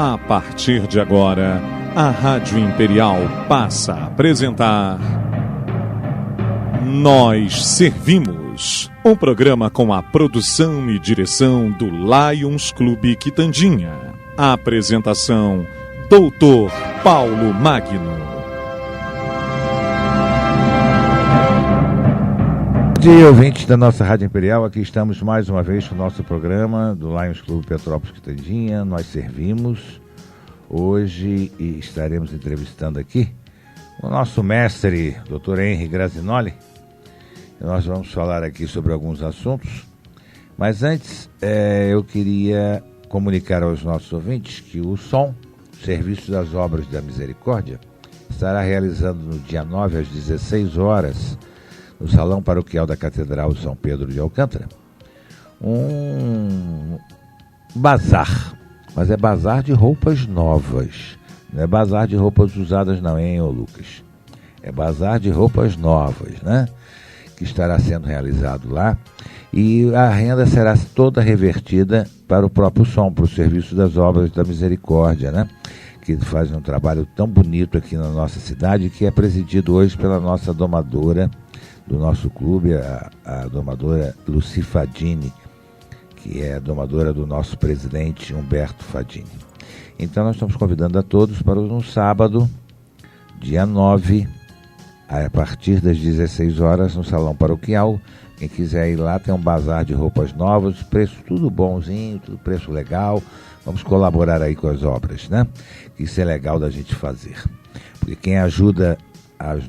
A partir de agora, a Rádio Imperial passa a apresentar Nós Servimos, um programa com a produção e direção do Lions Clube Quitandinha. A apresentação, Dr. Paulo Magno. Bom dia, ouvintes da nossa Rádio Imperial. Aqui estamos mais uma vez com o nosso programa do Lions Clube Petrópolis Quitandinha. Nós servimos. Hoje estaremos entrevistando aqui o nosso mestre, Dr. Henry Grazinoli. Nós vamos falar aqui sobre alguns assuntos. Mas antes, eu queria comunicar aos nossos ouvintes que o SOM, Serviço das Obras da Misericórdia, estará realizando no dia 9 às 16 horas, no Salão Paroquial da Catedral de São Pedro de Alcântara, um bazar, mas é bazar de roupas novas, não é bazar de roupas usadas não, hein, ô Lucas? É bazar de roupas novas, né? Que estará sendo realizado lá, e a renda será toda revertida para o próprio SOM, para o Serviço das Obras da Misericórdia, né? Que faz um trabalho tão bonito aqui na nossa cidade, que é presidido hoje pela nossa domadora do nosso clube, a domadora Luci Fadini, que é a domadora do nosso presidente Humberto Fadini. Então nós estamos convidando a todos para um sábado, dia 9, a partir das 16 horas, no Salão Paroquial. Quem quiser ir lá, tem um bazar de roupas novas, preço tudo bonzinho, tudo preço legal. Vamos colaborar aí com as obras, né? Isso é legal da gente fazer. Porque quem ajuda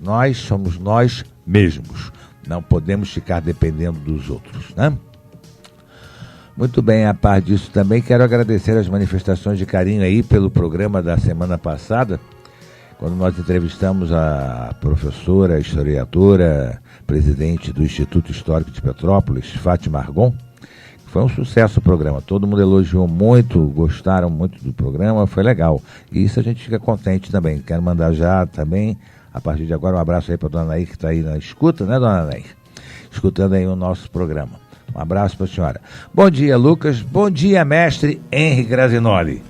nós somos nós mesmos. Não podemos ficar dependendo dos outros, né? Muito bem, a par disso também quero agradecer as manifestações de carinho aí pelo programa da semana passada, quando nós entrevistamos a professora, historiadora, presidente do Instituto Histórico de Petrópolis, Fátima Argon. Foi um sucesso o programa, todo mundo elogiou muito, gostaram muito do programa, foi legal. E isso a gente fica contente também. Quero mandar já também, a partir de agora, um abraço aí para a dona Nair, que está aí na escuta, né, dona Nair? Escutando aí o nosso programa. Um abraço para a senhora. Bom dia, Lucas. Bom dia, mestre Henry Grazinoli.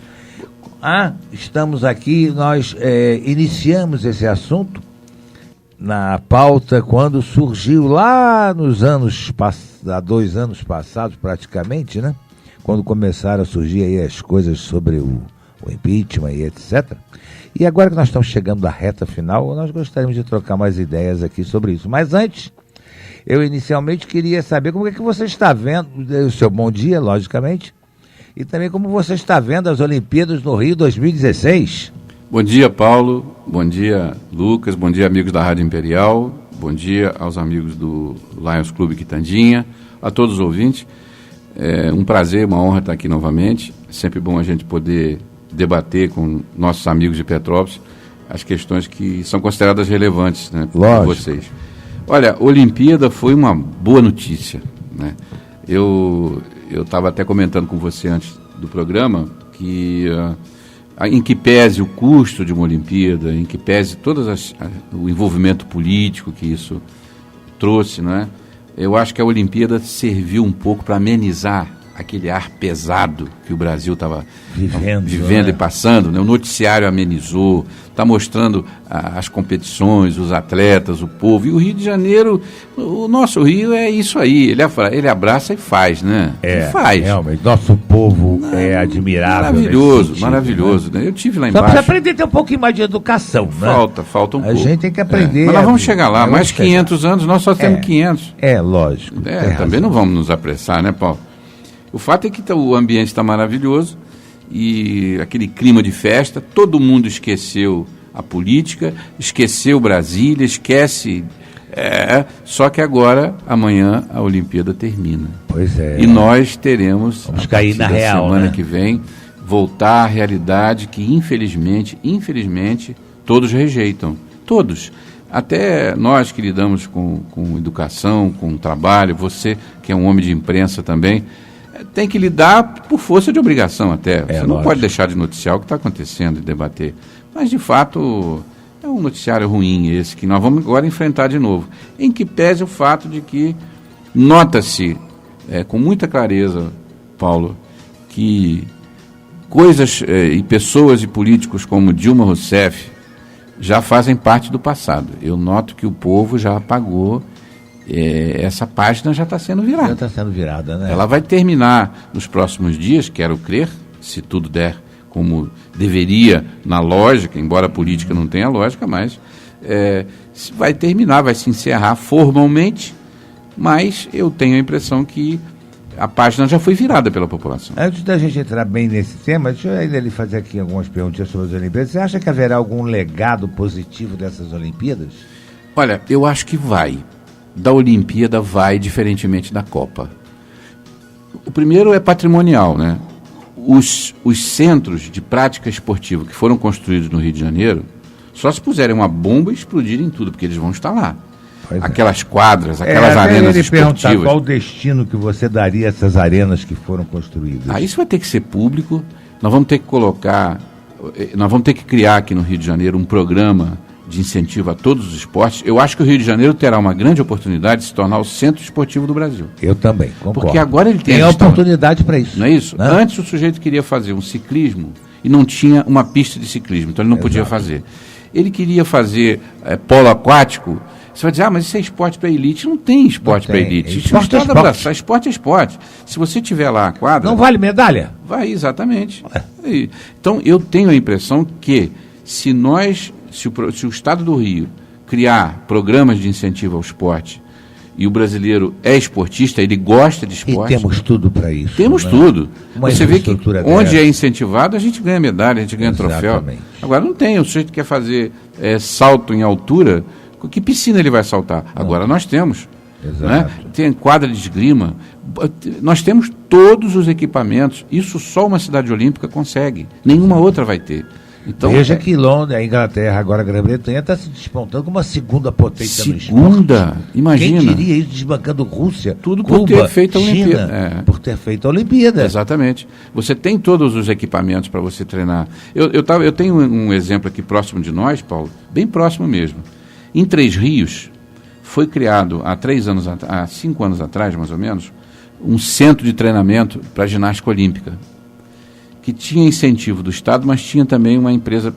Estamos aqui, nós iniciamos esse assunto na pauta quando surgiu lá nos anos, há 2 anos passados praticamente, né? Quando começaram a surgir aí as coisas sobre o impeachment e etc. E agora que nós estamos chegando à reta final, nós gostaríamos de trocar mais ideias aqui sobre isso. Mas antes, eu inicialmente queria saber como é que você está vendo, o seu bom dia, logicamente, e também como você está vendo as Olimpíadas no Rio 2016. Bom dia, Paulo. Bom dia, Lucas. Bom dia, amigos da Rádio Imperial. Bom dia aos amigos do Lions Clube Quitandinha, a todos os ouvintes. É um prazer, uma honra estar aqui novamente. É sempre bom a gente poder debater com nossos amigos de Petrópolis as questões que são consideradas relevantes, né, por vocês. Olha, a Olimpíada foi uma boa notícia, né? Eu estava até comentando com você antes do programa que em que pese o custo de uma Olimpíada, em que pese o envolvimento político que isso trouxe, né? Eu acho que a Olimpíada serviu um pouco para amenizar aquele ar pesado que o Brasil estava vivendo, né? E passando, né? O noticiário amenizou, está mostrando as competições, os atletas, o povo. E o Rio de Janeiro, o nosso Rio é isso aí, ele abraça e faz, né? Faz. Realmente, nosso povo é admirável. Maravilhoso, maravilhoso, né? Eu tive lá embaixo. Só precisa aprender a ter um pouquinho mais de educação, né? Falta um pouco. A gente tem que aprender. Mas nós vamos chegar lá, mais 500 anos, nós só temos 500. Lógico. Também não vamos nos apressar, né, Paulo? O fato é que o ambiente está maravilhoso e aquele clima de festa, todo mundo esqueceu a política, esqueceu Brasília, esquece. Só que agora, amanhã, a Olimpíada termina. Pois é. E nós teremos, vamos cair na real, semana, né, que vem, voltar à realidade que, infelizmente, todos rejeitam. Todos. Até nós que lidamos com educação, com trabalho, você que é um homem de imprensa também, tem que lidar por força de obrigação até. Você não pode deixar de noticiar o que está acontecendo e debater. Mas, de fato, é um noticiário ruim esse, que nós vamos agora enfrentar de novo. Em que pese o fato de que nota-se com muita clareza, Paulo, que coisas e pessoas e políticos como Dilma Rousseff já fazem parte do passado. Eu noto que o povo já apagou, essa página já está sendo virada. Já está sendo virada, né? Ela vai terminar nos próximos dias, quero crer, se tudo der como deveria na lógica, embora a política não tenha lógica, mas vai terminar, vai se encerrar formalmente, mas eu tenho a impressão que a página já foi virada pela população. Antes da gente entrar bem nesse tema, deixa eu ainda lhe fazer aqui algumas perguntas sobre as Olimpíadas. Você acha que haverá algum legado positivo dessas Olimpíadas? Olha, eu acho que vai. Da Olimpíada vai, diferentemente da Copa. O primeiro é patrimonial, né? Os centros de prática esportiva que foram construídos no Rio de Janeiro, só se puserem uma bomba e explodirem tudo, porque eles vão estar lá. Aquelas quadras, aquelas arenas esportivas. Perguntar qual o destino que você daria a essas arenas que foram construídas? Isso vai ter que ser público. Nós vamos ter que criar aqui no Rio de Janeiro um programa de incentivo a todos os esportes. Eu acho que o Rio de Janeiro terá uma grande oportunidade de se tornar o centro esportivo do Brasil. Eu também, concordo. Porque agora ele tem a oportunidade para isso. Não é isso? Né? Antes o sujeito queria fazer um ciclismo e não tinha uma pista de ciclismo, então ele não podia fazer. Ele queria fazer polo aquático. Você vai dizer, mas isso é esporte para elite. Não tem esporte para elite. Esporte é esporte. Esporte é esporte. Se você tiver lá a quadra... Não vale medalha? Vai, exatamente. Então, eu tenho a impressão que se o Estado do Rio criar programas de incentivo ao esporte e o brasileiro é esportista, ele gosta de esporte... E temos tudo para isso. Temos tudo. Você vê que onde é incentivado, a gente ganha medalha, a gente ganha troféu. Agora não tem. O sujeito quer fazer salto em altura... Que piscina ele vai saltar? Não. Agora nós temos. Né? Tem quadra de esgrima. Nós temos todos os equipamentos. Isso só uma cidade olímpica consegue. Nenhuma outra vai ter. Então, veja que Londres, a Inglaterra, agora a Grã-Bretanha está se despontando como uma segunda potência no esporte. Segunda? Imagina. Quem diria isso, desbancando Rússia, tudo Cuba, por ter feito a Olimpíada. China, por ter feito a Olimpíada. Exatamente. Você tem todos os equipamentos para você treinar. Eu tenho um exemplo aqui próximo de nós, Paulo, bem próximo mesmo. Em Três Rios, foi criado há 5 anos atrás, mais ou menos, um centro de treinamento para ginástica olímpica, que tinha incentivo do Estado, mas tinha também uma empresa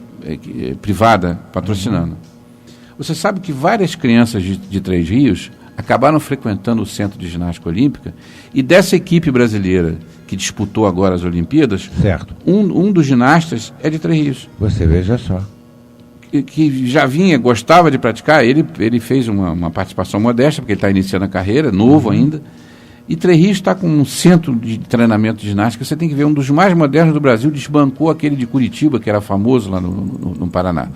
privada patrocinando. Você sabe que várias crianças de Três Rios acabaram frequentando o centro de ginástica olímpica, e dessa equipe brasileira que disputou agora as Olimpíadas, certo. Um dos ginastas é de Três Rios. Você veja só. Que já gostava de praticar, ele fez uma participação modesta, porque ele está iniciando a carreira, novo ainda, e Três Rios está com um centro de treinamento de ginástica, você tem que ver, um dos mais modernos do Brasil, desbancou aquele de Curitiba, que era famoso lá no Paraná.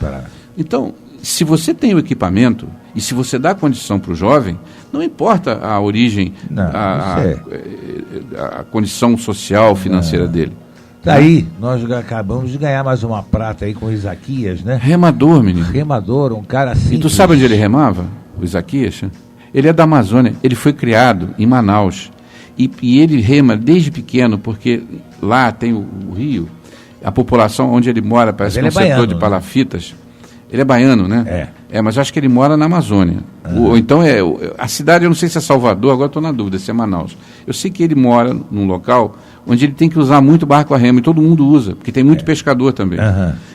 Então, se você tem o equipamento, e se você dá condição para o jovem, não importa a origem, a condição social, financeira dele. Daí, nós acabamos de ganhar mais uma prata aí com o Isaquias, né? Remador, menino. Remador, um cara simples. E tu sabe onde ele remava, o Isaquias? Ele é da Amazônia, ele foi criado em Manaus. E ele rema desde pequeno, porque lá tem o rio, a população onde ele mora, parece que é um setor de palafitas. Ele é baiano, né? Mas eu acho que ele mora na Amazônia. Ou então a cidade, eu não sei se é Salvador, agora estou na dúvida se é Manaus. Eu sei que ele mora num local onde ele tem que usar muito barco a remo, e todo mundo usa, porque tem muito pescador também.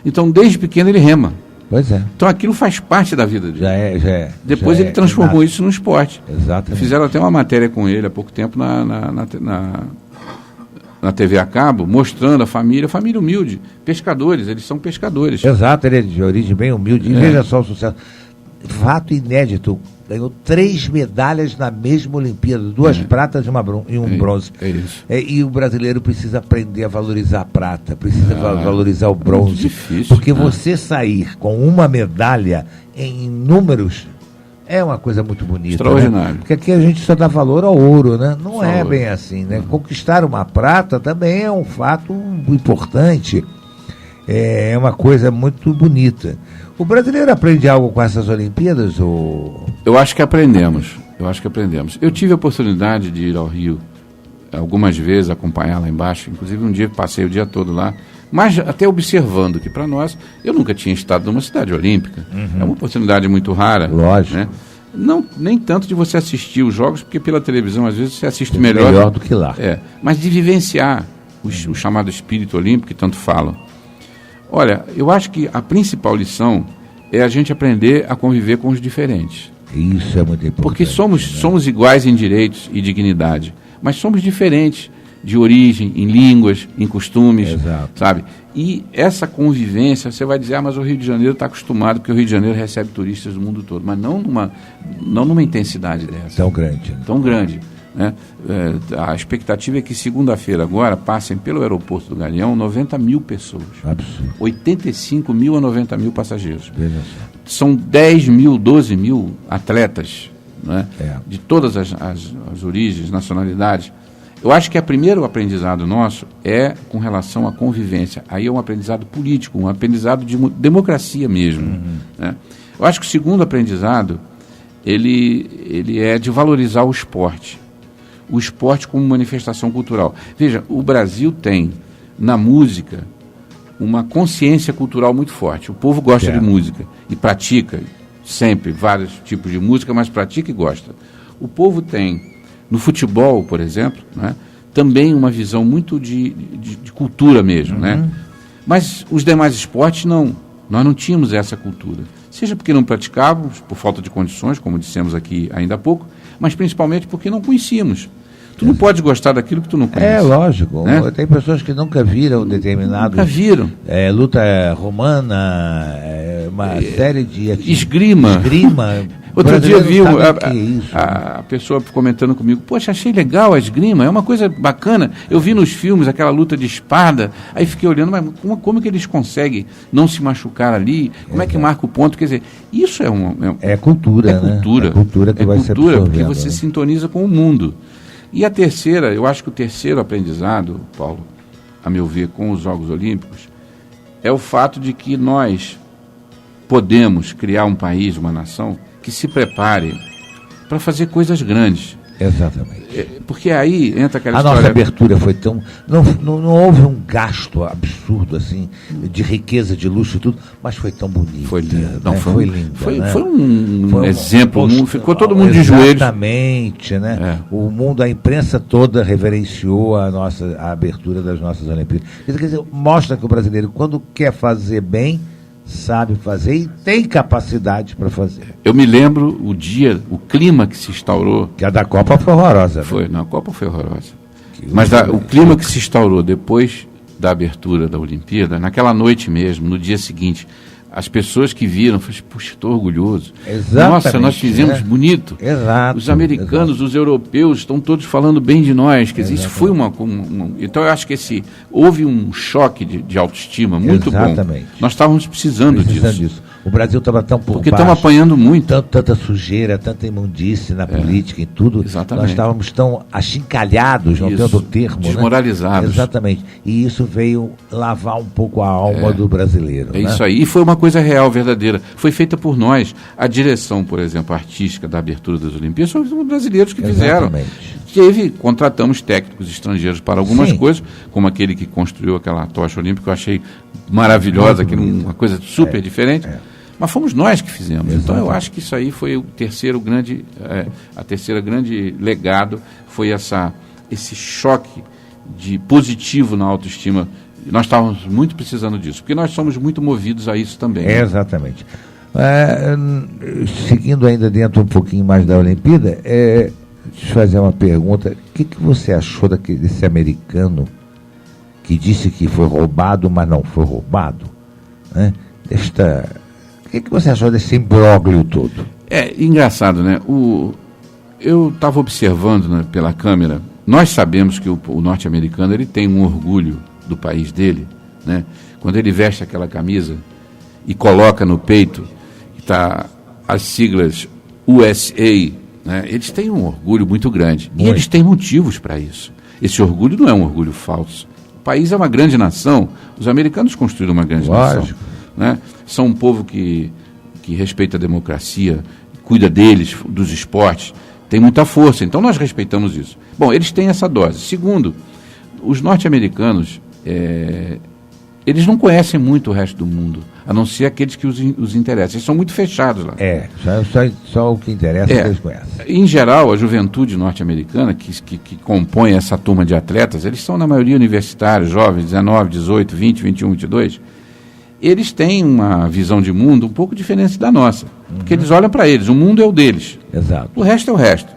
Então, desde pequeno, ele rema. Pois é. Então, aquilo faz parte da vida dele. Já é. Depois ele transformou isso no esporte. Exatamente. Fizeram até uma matéria com ele há pouco tempo na TV a cabo, mostrando a família humilde, pescadores, eles são pescadores. Exato, ele é de origem bem humilde. E veja só o sucesso. Fato inédito, ganhou 3 medalhas na mesma Olimpíada, 2 pratas e um bronze. É isso. E o brasileiro precisa aprender a valorizar a prata, precisa valorizar o bronze. Muito difícil, porque você sair com uma medalha em números é uma coisa muito bonita. Extraordinário. Né? Porque aqui a gente só dá valor ao ouro, né? Não é bem assim, né? Conquistar uma prata também é um fato importante. É uma coisa muito bonita. O brasileiro aprende algo com essas Olimpíadas? Ou... Eu acho que aprendemos. Eu tive a oportunidade de ir ao Rio algumas vezes, acompanhar lá embaixo. Inclusive um dia passei o dia todo lá, mas até observando que para nós, eu nunca tinha estado numa cidade olímpica. É uma oportunidade muito rara. Lógico. Né? Não, nem tanto de você assistir os jogos, porque pela televisão às vezes você assiste melhor do que lá. Mas de vivenciar. o chamado espírito olímpico que tanto falam. Olha, eu acho que a principal lição é a gente aprender a conviver com os diferentes. Isso é muito importante. Porque somos iguais em direitos e dignidade, mas somos diferentes de origem, em línguas, em costumes, sabe? E essa convivência, você vai dizer, mas o Rio de Janeiro está acostumado, porque o Rio de Janeiro recebe turistas do mundo todo, mas não numa intensidade dessa. Tão grande. Né? Tão grande. Né? A expectativa é que segunda-feira agora passem pelo aeroporto do Galeão 90 mil pessoas. Absurdo. 85 mil a 90 mil passageiros. São 10 mil, 12 mil atletas, né? De todas as origens, nacionalidades. Eu acho que o primeiro aprendizado nosso é com relação à convivência. Aí é um aprendizado político, um aprendizado de democracia mesmo. Né? Eu acho que o segundo aprendizado ele é de valorizar o esporte. O esporte como manifestação cultural. Veja, o Brasil tem, na música, uma consciência cultural muito forte. O povo gosta de música e pratica sempre vários tipos de música, mas pratica e gosta. O povo tem, no futebol, por exemplo, né, também uma visão muito de cultura mesmo. Né? Mas os demais esportes, não. Nós não tínhamos essa cultura. Seja porque não praticávamos, por falta de condições, como dissemos aqui ainda há pouco, mas principalmente porque não conhecíamos. Tu não pode gostar daquilo que tu não conhece. É lógico. Né? Tem pessoas que nunca viram determinado... Nunca viram. Luta romana, uma série de... Esgrima. Outro dia vi a pessoa comentando comigo, poxa, achei legal a esgrima, é uma coisa bacana. Eu vi nos filmes aquela luta de espada, aí fiquei olhando, mas como que eles conseguem não se machucar ali? Como é que marca o ponto? Quer dizer, isso é cultura, né? Cultura. É cultura que vai ser absorvendo, porque você sintoniza com o mundo. E a terceira, eu acho que o terceiro aprendizado, Paulo, a meu ver, com os Jogos Olímpicos, é o fato de que nós podemos criar um país, uma nação, que se prepare para fazer coisas grandes. Exatamente. Porque aí entra aquela história... A nossa abertura foi tão... Não houve um gasto absurdo, assim, de riqueza, de luxo e tudo, mas foi tão bonito. Foi lindo. Né? Foi lindo. Foi um exemplo. Ficou todo mundo de joelhos. Exatamente, né? O mundo, a imprensa toda reverenciou a abertura das nossas Olimpíadas. Quer dizer, mostra que o brasileiro, quando quer fazer bem, sabe fazer e tem capacidade para fazer. Eu me lembro o clima que se instaurou. Que a da Copa foi horrorosa. Foi, a Copa foi horrorosa. Mas o clima que se instaurou depois da abertura da Olimpíada, naquela noite mesmo, no dia seguinte, as pessoas que viram, falaram, puxa, estou orgulhoso. Exatamente, nossa, nós fizemos bonito. Exato. Os americanos, os europeus estão todos falando bem de nós. Quer dizer, isso foi então eu acho que houve um choque de autoestima muito bom. Nós estávamos precisando disso. O Brasil estava tão por Porque baixo, estamos apanhando muito. Tanta sujeira, tanta imundície na política e tudo. Exatamente. Nós estávamos tão achincalhados, não tem outro termo. Desmoralizados. Né? Exatamente. E isso veio lavar um pouco a alma do brasileiro. É isso aí. E foi uma coisa real, verdadeira. Foi feita por nós. A direção, por exemplo, artística da abertura das Olimpíadas, são os brasileiros que fizeram. Contratamos técnicos estrangeiros para algumas coisas, como aquele que construiu aquela tocha olímpica, eu achei maravilhosa, uma coisa super diferente. Mas fomos nós que fizemos. Exatamente. Então eu acho que isso aí foi a terceira grande legado, foi esse choque de positivo na autoestima. Nós estávamos muito precisando disso, porque nós somos muito movidos a isso também. Exatamente. Seguindo ainda dentro um pouquinho mais da Olimpíada, deixa eu fazer uma pergunta. O que você achou desse americano que disse que foi roubado, mas não foi roubado? Né? O que você achou desse imbróglio todo? É engraçado, né? Eu estava observando, né, pela câmera. Nós sabemos que o norte-americano ele tem um orgulho do país dele, né? Quando ele veste aquela camisa e coloca no peito, está as siglas USA, né? Eles têm um orgulho muito grande. E eles têm motivos para isso. Esse orgulho não é um orgulho falso. O país é uma grande nação. Os americanos construíram uma grande nação. Né? São um povo que respeita a democracia, cuida deles, dos esportes, tem muita força. Então nós respeitamos isso. Bom, eles têm essa dose. Segundo, os norte-americanos eles não conhecem muito o resto do mundo, a não ser aqueles que os interessam. Eles são muito fechados lá. Só o que interessa que eles conhecem. Em geral, a juventude norte-americana, que compõe essa turma de atletas, eles são, na maioria, universitários, jovens, 19, 18, 20, 21, 22. Eles têm uma visão de mundo um pouco diferente da nossa. Porque eles olham para eles, o mundo é o deles. Exato. O resto é o resto.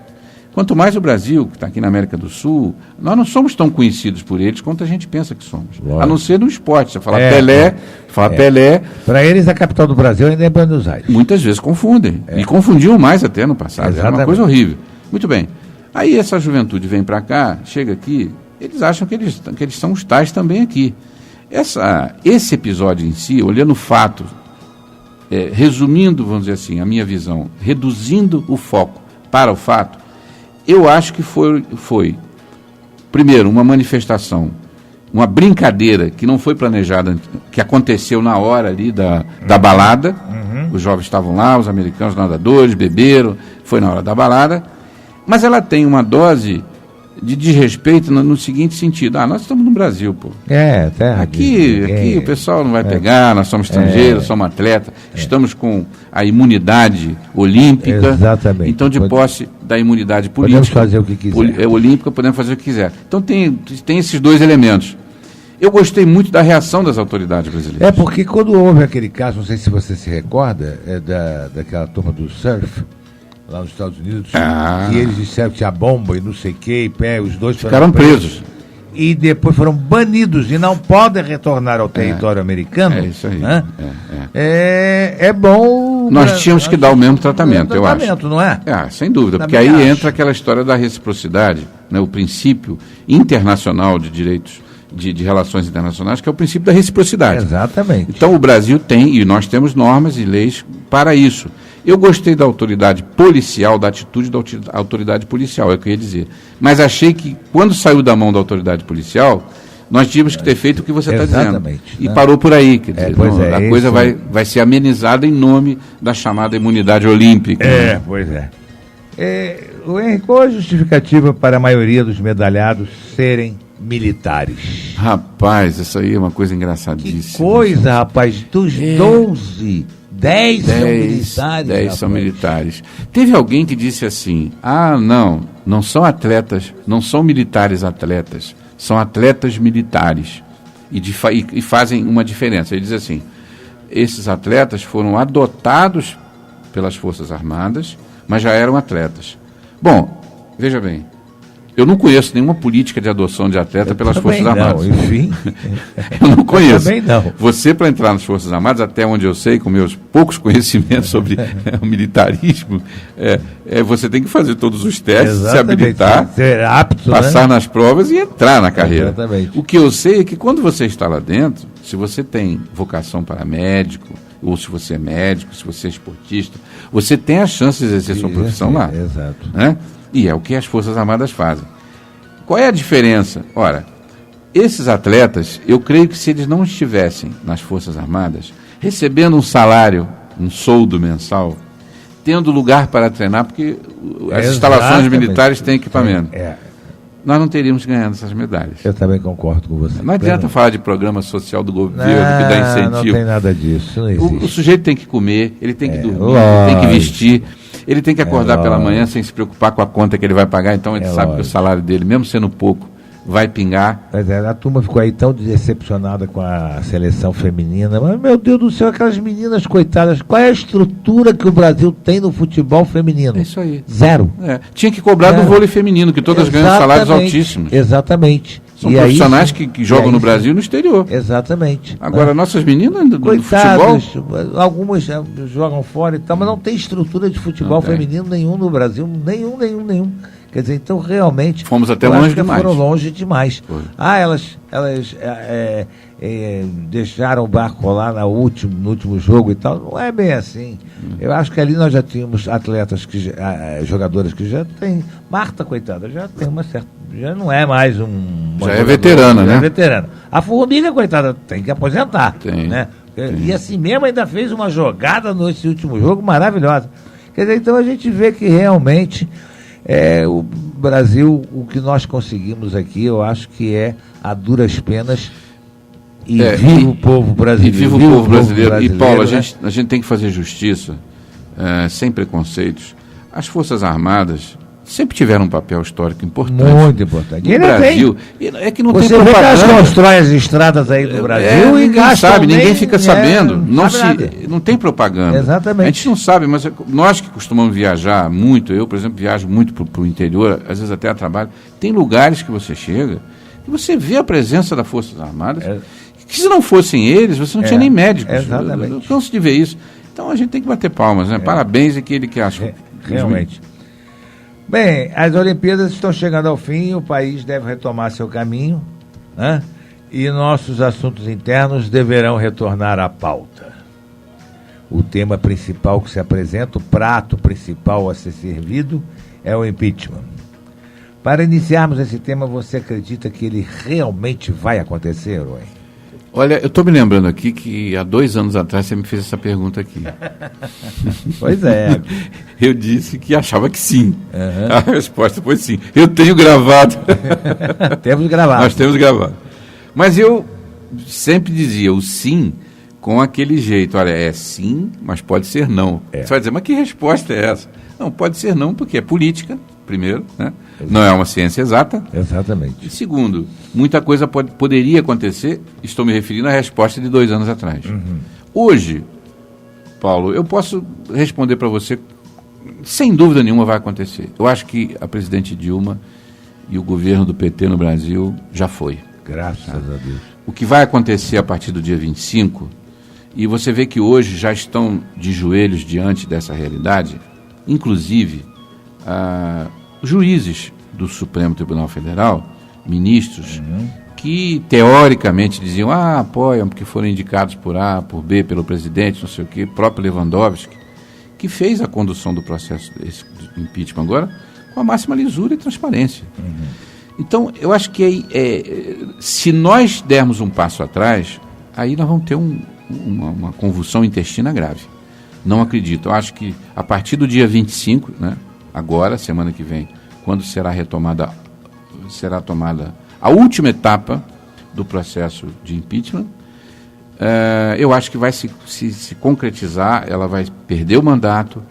Quanto mais o Brasil, que está aqui na América do Sul, nós não somos tão conhecidos por eles quanto a gente pensa que somos. Lógico. A não ser no esporte. Você fala Pelé, Pelé. Para eles, a capital do Brasil ainda é Buenos Aires. Muitas vezes confundem. E confundiam mais até no passado. Exatamente. Era uma coisa horrível. Muito bem. Aí essa juventude vem para cá, chega aqui, eles acham que eles são os tais também aqui. Esse episódio em si, olhando o fato, resumindo, vamos dizer assim, a minha visão, reduzindo o foco para o fato, eu acho que foi, primeiro, uma manifestação, uma brincadeira que não foi planejada, que aconteceu na hora ali da balada. Os jovens estavam lá, os americanos nadadores, beberam, foi na hora da balada. Mas ela tem uma dose de desrespeito no seguinte sentido: nós estamos no Brasil, pô. Terra aqui o pessoal não vai pegar, nós somos estrangeiros, somos atletas, estamos com a imunidade olímpica. Exatamente. Então, de posse da imunidade política, podemos fazer o que quiser. Olímpica, podemos fazer o que quiser. Então, tem esses dois elementos. Eu gostei muito da reação das autoridades brasileiras. Porque quando houve aquele caso, não sei se você se recorda, daquela turma do surf, lá nos Estados Unidos, e eles disseram que tinha bomba e não sei o que, os dois ficaram presos. E depois foram banidos e não podem retornar ao território americano. É isso aí. Né? É bom. Nós tínhamos que dar o mesmo tratamento, eu acho. Não é? Sem dúvida, porque aí entra aquela história da reciprocidade, né, o princípio internacional de direitos de relações internacionais, que é o princípio da reciprocidade. Exatamente. Então o Brasil tem, e nós temos normas e leis para isso. Eu gostei da autoridade policial, da atitude da autoridade policial, é o que eu ia dizer. Mas achei que, quando saiu da mão da autoridade policial, nós tínhamos que ter feito o que você está dizendo. E parou por aí. Quer dizer, a coisa vai ser amenizada em nome da chamada imunidade olímpica. Qual a justificativa para a maioria dos medalhados serem militares? Rapaz, isso aí é uma coisa engraçadíssima. Que coisa, rapaz, dos 12... 10 são militares. 10 são militares. Teve alguém que disse assim: não são atletas, não são militares atletas, são atletas militares. E fazem uma diferença. Ele diz assim: esses atletas foram adotados pelas Forças Armadas, mas já eram atletas. Bom, veja bem, eu não conheço nenhuma política de adoção de atleta pelas Forças Armadas. Enfim. Eu não conheço. Também não. Você, para entrar nas Forças Armadas, até onde eu sei, com meus poucos conhecimentos sobre o militarismo, você tem que fazer todos os testes, se habilitar, ser apto, passar nas provas e entrar na carreira. Exatamente. O que eu sei é que quando você está lá dentro, se você tem vocação para médico, ou se você é médico, se você é esportista, você tem a chance de exercer sua profissão lá. Exato. Né? E é o que as Forças Armadas fazem. Qual é a diferença? Ora, esses atletas, eu creio que se eles não estivessem nas Forças Armadas, recebendo um salário, um soldo mensal, tendo lugar para treinar, porque as instalações militares têm equipamento, nós não teríamos ganhado essas medalhas. Eu também concordo com você. Não adianta falar de programa social do governo que dá incentivo. Não tem nada disso, não existe. O sujeito tem que comer, ele tem que dormir, ele tem que vestir, ele tem que acordar pela manhã sem se preocupar com a conta que ele vai pagar, então ele sabe que o salário dele, mesmo sendo pouco, vai pingar. Mas a turma ficou aí tão decepcionada com a seleção feminina. Mas, meu Deus do céu, aquelas meninas coitadas, qual é a estrutura que o Brasil tem no futebol feminino? É isso aí. Zero. Tinha que cobrar do vôlei feminino, que todas ganham salários altíssimos. Exatamente. São profissionais que jogam no Brasil e no exterior. Exatamente. Agora, nossas meninas do coitadas, futebol... algumas jogam fora e tal, mas não tem estrutura de futebol feminino nenhum no Brasil. Nenhum. Quer dizer, então realmente... Fomos até longe demais. Foram longe demais. Elas deixaram o barco rolar no último jogo e tal. Não é bem assim. Eu acho que ali nós já tínhamos atletas, jogadoras que já tem... Marta, coitada, já tem uma certa... Já não é mais já é veterana, né? É veterana. A Formiga, coitada, tem que aposentar. Né? E assim mesmo ainda fez uma jogada nesse último jogo maravilhosa. Quer dizer, então a gente vê que realmente... o Brasil, o que nós conseguimos aqui, eu acho que é a duras penas E viva o povo brasileiro. E viva o povo brasileiro. E, Paulo, a gente tem que fazer justiça, sem preconceitos. As Forças Armadas sempre tiveram um papel histórico importante. Muito importante. No Brasil. É que não tem propaganda. Você vê que elas constroem as estradas aí do Brasil e gastam. Sabe, ninguém fica sabendo. Não tem propaganda. Exatamente. A gente não sabe, mas nós que costumamos viajar muito, eu, por exemplo, viajo muito para o interior, às vezes até a trabalho, tem lugares que você chega e você vê a presença das Forças Armadas, que se não fossem eles, você não tinha nem médicos. Exatamente. Eu canso de ver isso. Então a gente tem que bater palmas, né? Parabéns àquele que acha. Realmente. Bem, as Olimpíadas estão chegando ao fim, o país deve retomar seu caminho, né? E nossos assuntos internos deverão retornar à pauta. O tema principal que se apresenta, o prato principal a ser servido, é o impeachment. Para iniciarmos esse tema, você acredita que ele realmente vai acontecer, Roy? Olha, eu estou me lembrando aqui que há 2 anos atrás você me fez essa pergunta aqui. Pois é. Eu disse que achava que sim. Uhum. A resposta foi sim. Eu tenho gravado. Temos gravado. Nós temos gravado. Mas eu sempre dizia o sim com aquele jeito. Olha, é sim, mas pode ser não. Você vai dizer, mas que resposta é essa? Não, pode ser não, porque é política, primeiro, né? Não é uma ciência exata. Exatamente. E segundo, muita coisa poderia acontecer, estou me referindo à resposta de 2 anos atrás. Uhum. Hoje, Paulo, eu posso responder para você, sem dúvida nenhuma vai acontecer. Eu acho que a presidente Dilma e o governo do PT no Brasil já foi. Graças a Deus. O que vai acontecer a partir do dia 25, e você vê que hoje já estão de joelhos diante dessa realidade, inclusive juízes do Supremo Tribunal Federal, ministros, que teoricamente diziam, apoiam porque foram indicados por A, por B, pelo presidente, não sei o quê, próprio Lewandowski, que fez a condução do processo desse impeachment agora com a máxima lisura e transparência. Então, eu acho que se nós dermos um passo atrás, aí nós vamos ter uma convulsão intestina grave. Não acredito. Eu acho que a partir do dia 25, né, agora, semana que vem, quando será tomada a última etapa do processo de impeachment, eu acho que vai se concretizar, ela vai perder o mandato,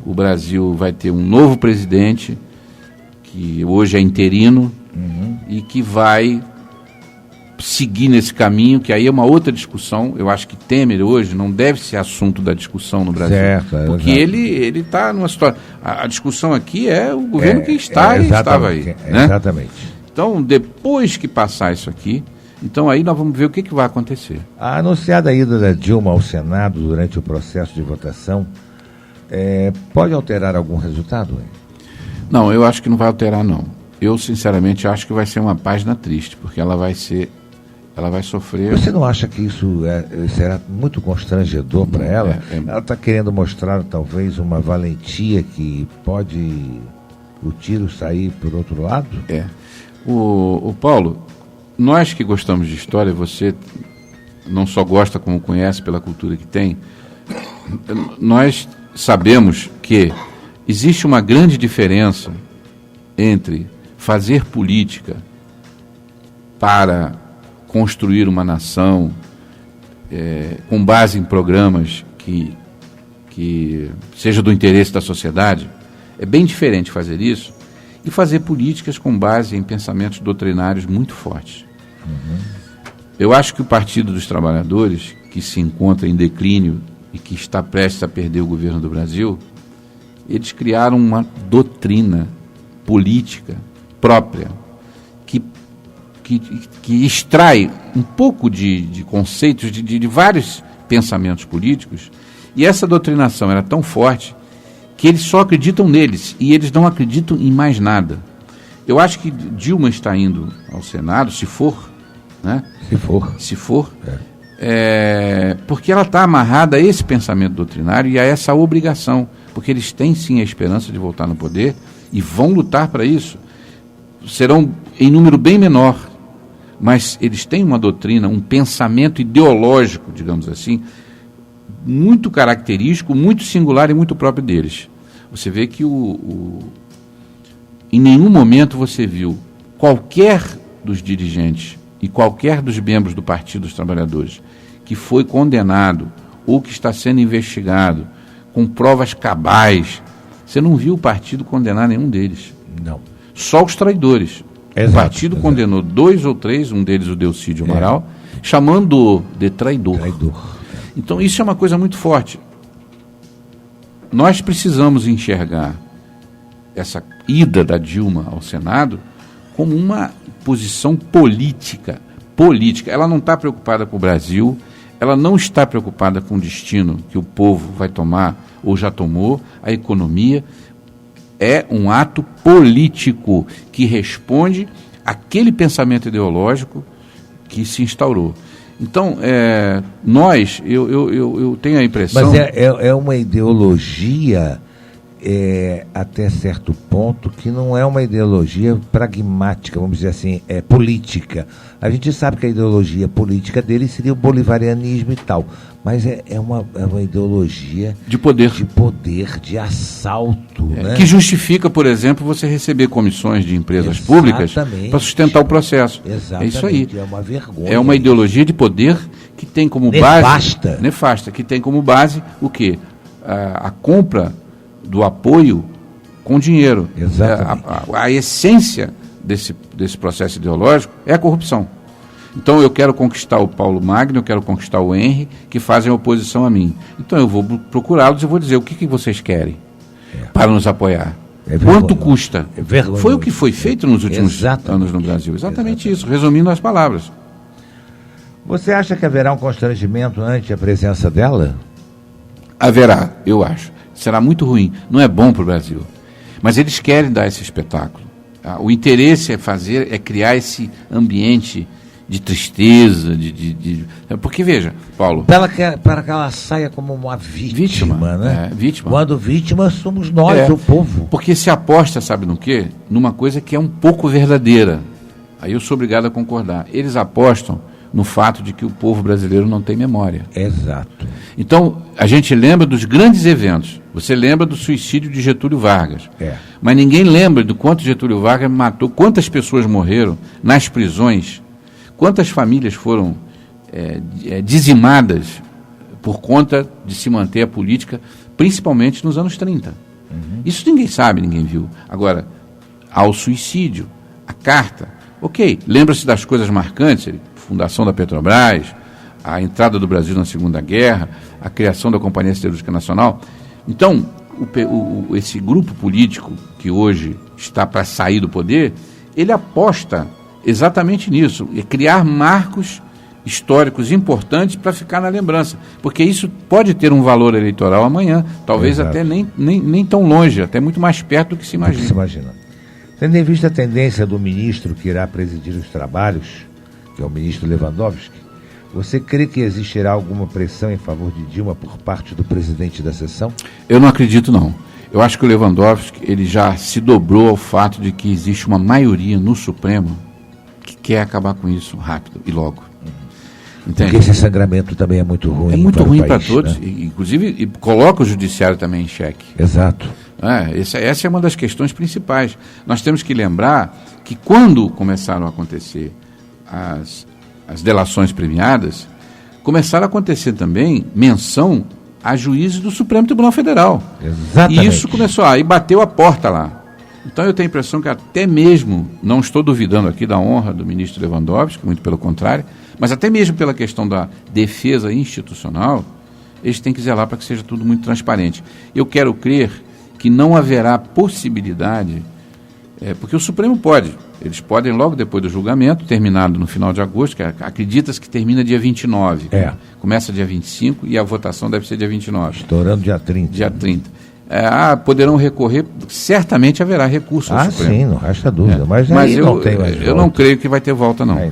o Brasil vai ter um novo presidente, que hoje é interino, e que vai seguir nesse caminho, que aí é uma outra discussão. Eu acho que Temer hoje não deve ser assunto da discussão no Brasil. Certo, porque ele está numa situação... A discussão aqui é o governo que está e estava aí. Né? Exatamente. Então, depois que passar isso aqui, então aí nós vamos ver o que vai acontecer. A anunciada ida da Dilma ao Senado durante o processo de votação pode alterar algum resultado? Não, eu acho que não vai alterar, não. Eu, sinceramente, acho que vai ser uma página triste, porque ela vai sofrer... Você não acha que isso será muito constrangedor para ela? Ela está querendo mostrar, talvez, uma valentia que pode o tiro sair por outro lado? O Paulo, nós que gostamos de história, você não só gosta como conhece pela cultura que tem, nós sabemos que existe uma grande diferença entre fazer política para construir uma nação com base em programas que seja do interesse da sociedade. É bem diferente fazer isso e fazer políticas com base em pensamentos doutrinários muito fortes. Eu acho que o Partido dos Trabalhadores, que se encontra em declínio e que está prestes a perder o governo do Brasil, eles criaram uma doutrina política própria que extrai um pouco de conceitos de vários pensamentos políticos, e essa doutrinação era tão forte que eles só acreditam neles e eles não acreditam em mais nada. Eu acho que Dilma está indo ao Senado, se for, né? Se for, porque ela está amarrada a esse pensamento doutrinário e a essa obrigação, porque eles têm sim a esperança de voltar no poder e vão lutar para isso. Serão em número bem menor, mas eles têm uma doutrina, um pensamento ideológico, digamos assim, muito característico, muito singular e muito próprio deles. Você vê que em nenhum momento você viu qualquer dos dirigentes e qualquer dos membros do Partido dos Trabalhadores que foi condenado ou que está sendo investigado com provas cabais, você não viu o partido condenar nenhum deles. Não. Só os traidores. Exato, o partido condenou 2 ou 3, um deles o Delcídio Amaral, chamando-o de traidor. Então isso é uma coisa muito forte. Nós precisamos enxergar essa ida da Dilma ao Senado como uma posição política. Ela não está preocupada com o Brasil, ela não está preocupada com o destino que o povo vai tomar ou já tomou, a economia. É um ato político que responde àquele pensamento ideológico que se instaurou. Então, eu tenho a impressão... Mas é uma ideologia, até certo ponto, que não é uma ideologia pragmática, vamos dizer assim, política. A gente sabe que a ideologia política dele seria o bolivarianismo e tal, mas é uma ideologia de poder, de assalto. Né? Que justifica, por exemplo, você receber comissões de empresas públicas para sustentar o processo. Exatamente. É isso aí. É uma vergonha. É uma ideologia de poder que tem como nefasta, que tem como base o quê? A compra do apoio com dinheiro. Exatamente. A essência desse processo ideológico é a corrupção. Então eu quero conquistar o Paulo Magno, eu quero conquistar o Henry, que fazem oposição a mim. Então eu vou procurá-los e vou dizer o que vocês querem para nos apoiar. Quanto custa? Foi o que foi feito nos últimos anos no Brasil. Exatamente isso, resumindo as palavras. Você acha que haverá um constrangimento ante a presença dela? Haverá, eu acho. Será muito ruim. Não é bom para o Brasil. Mas eles querem dar esse espetáculo. O interesse é criar esse ambiente de tristeza, porque, veja, Paulo... Para que ela saia como uma vítima, né? Vítima. Quando vítima somos nós, o povo. Porque se aposta, sabe no quê? Numa coisa que é um pouco verdadeira. Aí eu sou obrigado a concordar. Eles apostam no fato de que o povo brasileiro não tem memória. Exato. Então, a gente lembra dos grandes eventos. Você lembra do suicídio de Getúlio Vargas. Mas ninguém lembra do quanto Getúlio Vargas matou, quantas pessoas morreram nas prisões, quantas famílias foram dizimadas por conta de se manter a política, principalmente nos anos 30. Isso ninguém sabe, ninguém viu. Agora, ao suicídio, a carta, ok, lembra-se das coisas marcantes, fundação da Petrobras, a entrada do Brasil na Segunda Guerra, a criação da Companhia Siderúrgica Nacional. Então, esse grupo político que hoje está para sair do poder, ele aposta exatamente nisso, é criar marcos históricos importantes para ficar na lembrança, porque isso pode ter um valor eleitoral amanhã, talvez até nem tão longe, até muito mais perto do que se imagina. Tendo em vista a tendência do ministro que irá presidir os trabalhos, que é o ministro Lewandowski, você crê que existirá alguma pressão em favor de Dilma por parte do presidente da sessão? Eu não acredito, não. Eu acho que o Lewandowski ele já se dobrou ao fato de que existe uma maioria no Supremo que quer acabar com isso rápido e logo. Entende? Porque esse sangramento também é muito ruim. É muito ruim para país, todos, né? inclusive coloca o judiciário também em xeque. Exato. Essa é uma das questões principais. Nós temos que lembrar que quando começaram a acontecer as delações premiadas, começaram a acontecer também menção a juízes do Supremo Tribunal Federal. Exatamente. E isso começou, aí bateu a porta lá. Então eu tenho a impressão que até mesmo, não estou duvidando aqui da honra do ministro Lewandowski, muito pelo contrário, mas até mesmo pela questão da defesa institucional, eles têm que zelar para que seja tudo muito transparente. Eu quero crer que não haverá possibilidade, porque o Supremo pode, eles podem logo depois do julgamento, terminado no final de agosto, que acredita-se que termina dia 29, começa dia 25 e a votação deve ser dia 29. Estourando dia 30. Dia 30. Poderão recorrer, certamente haverá recurso ao Supremo. Sim, não resta dúvida, mas eu não creio que vai ter volta, não.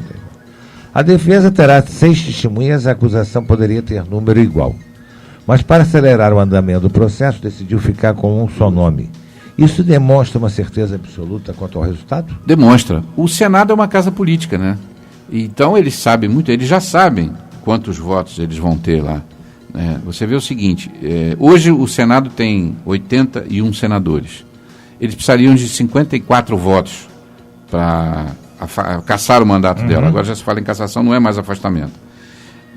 A defesa terá 6 testemunhas, a acusação poderia ter número igual. Mas para acelerar o andamento do processo, decidiu ficar com um só nome. Isso demonstra uma certeza absoluta quanto ao resultado? Demonstra. O Senado é uma casa política, né? Então eles sabem muito, eles já sabem quantos votos eles vão ter lá. Você vê o seguinte, hoje o Senado tem 81 senadores. Eles precisariam de 54 votos para cassar o mandato dela. Agora já se fala em cassação, não é mais afastamento.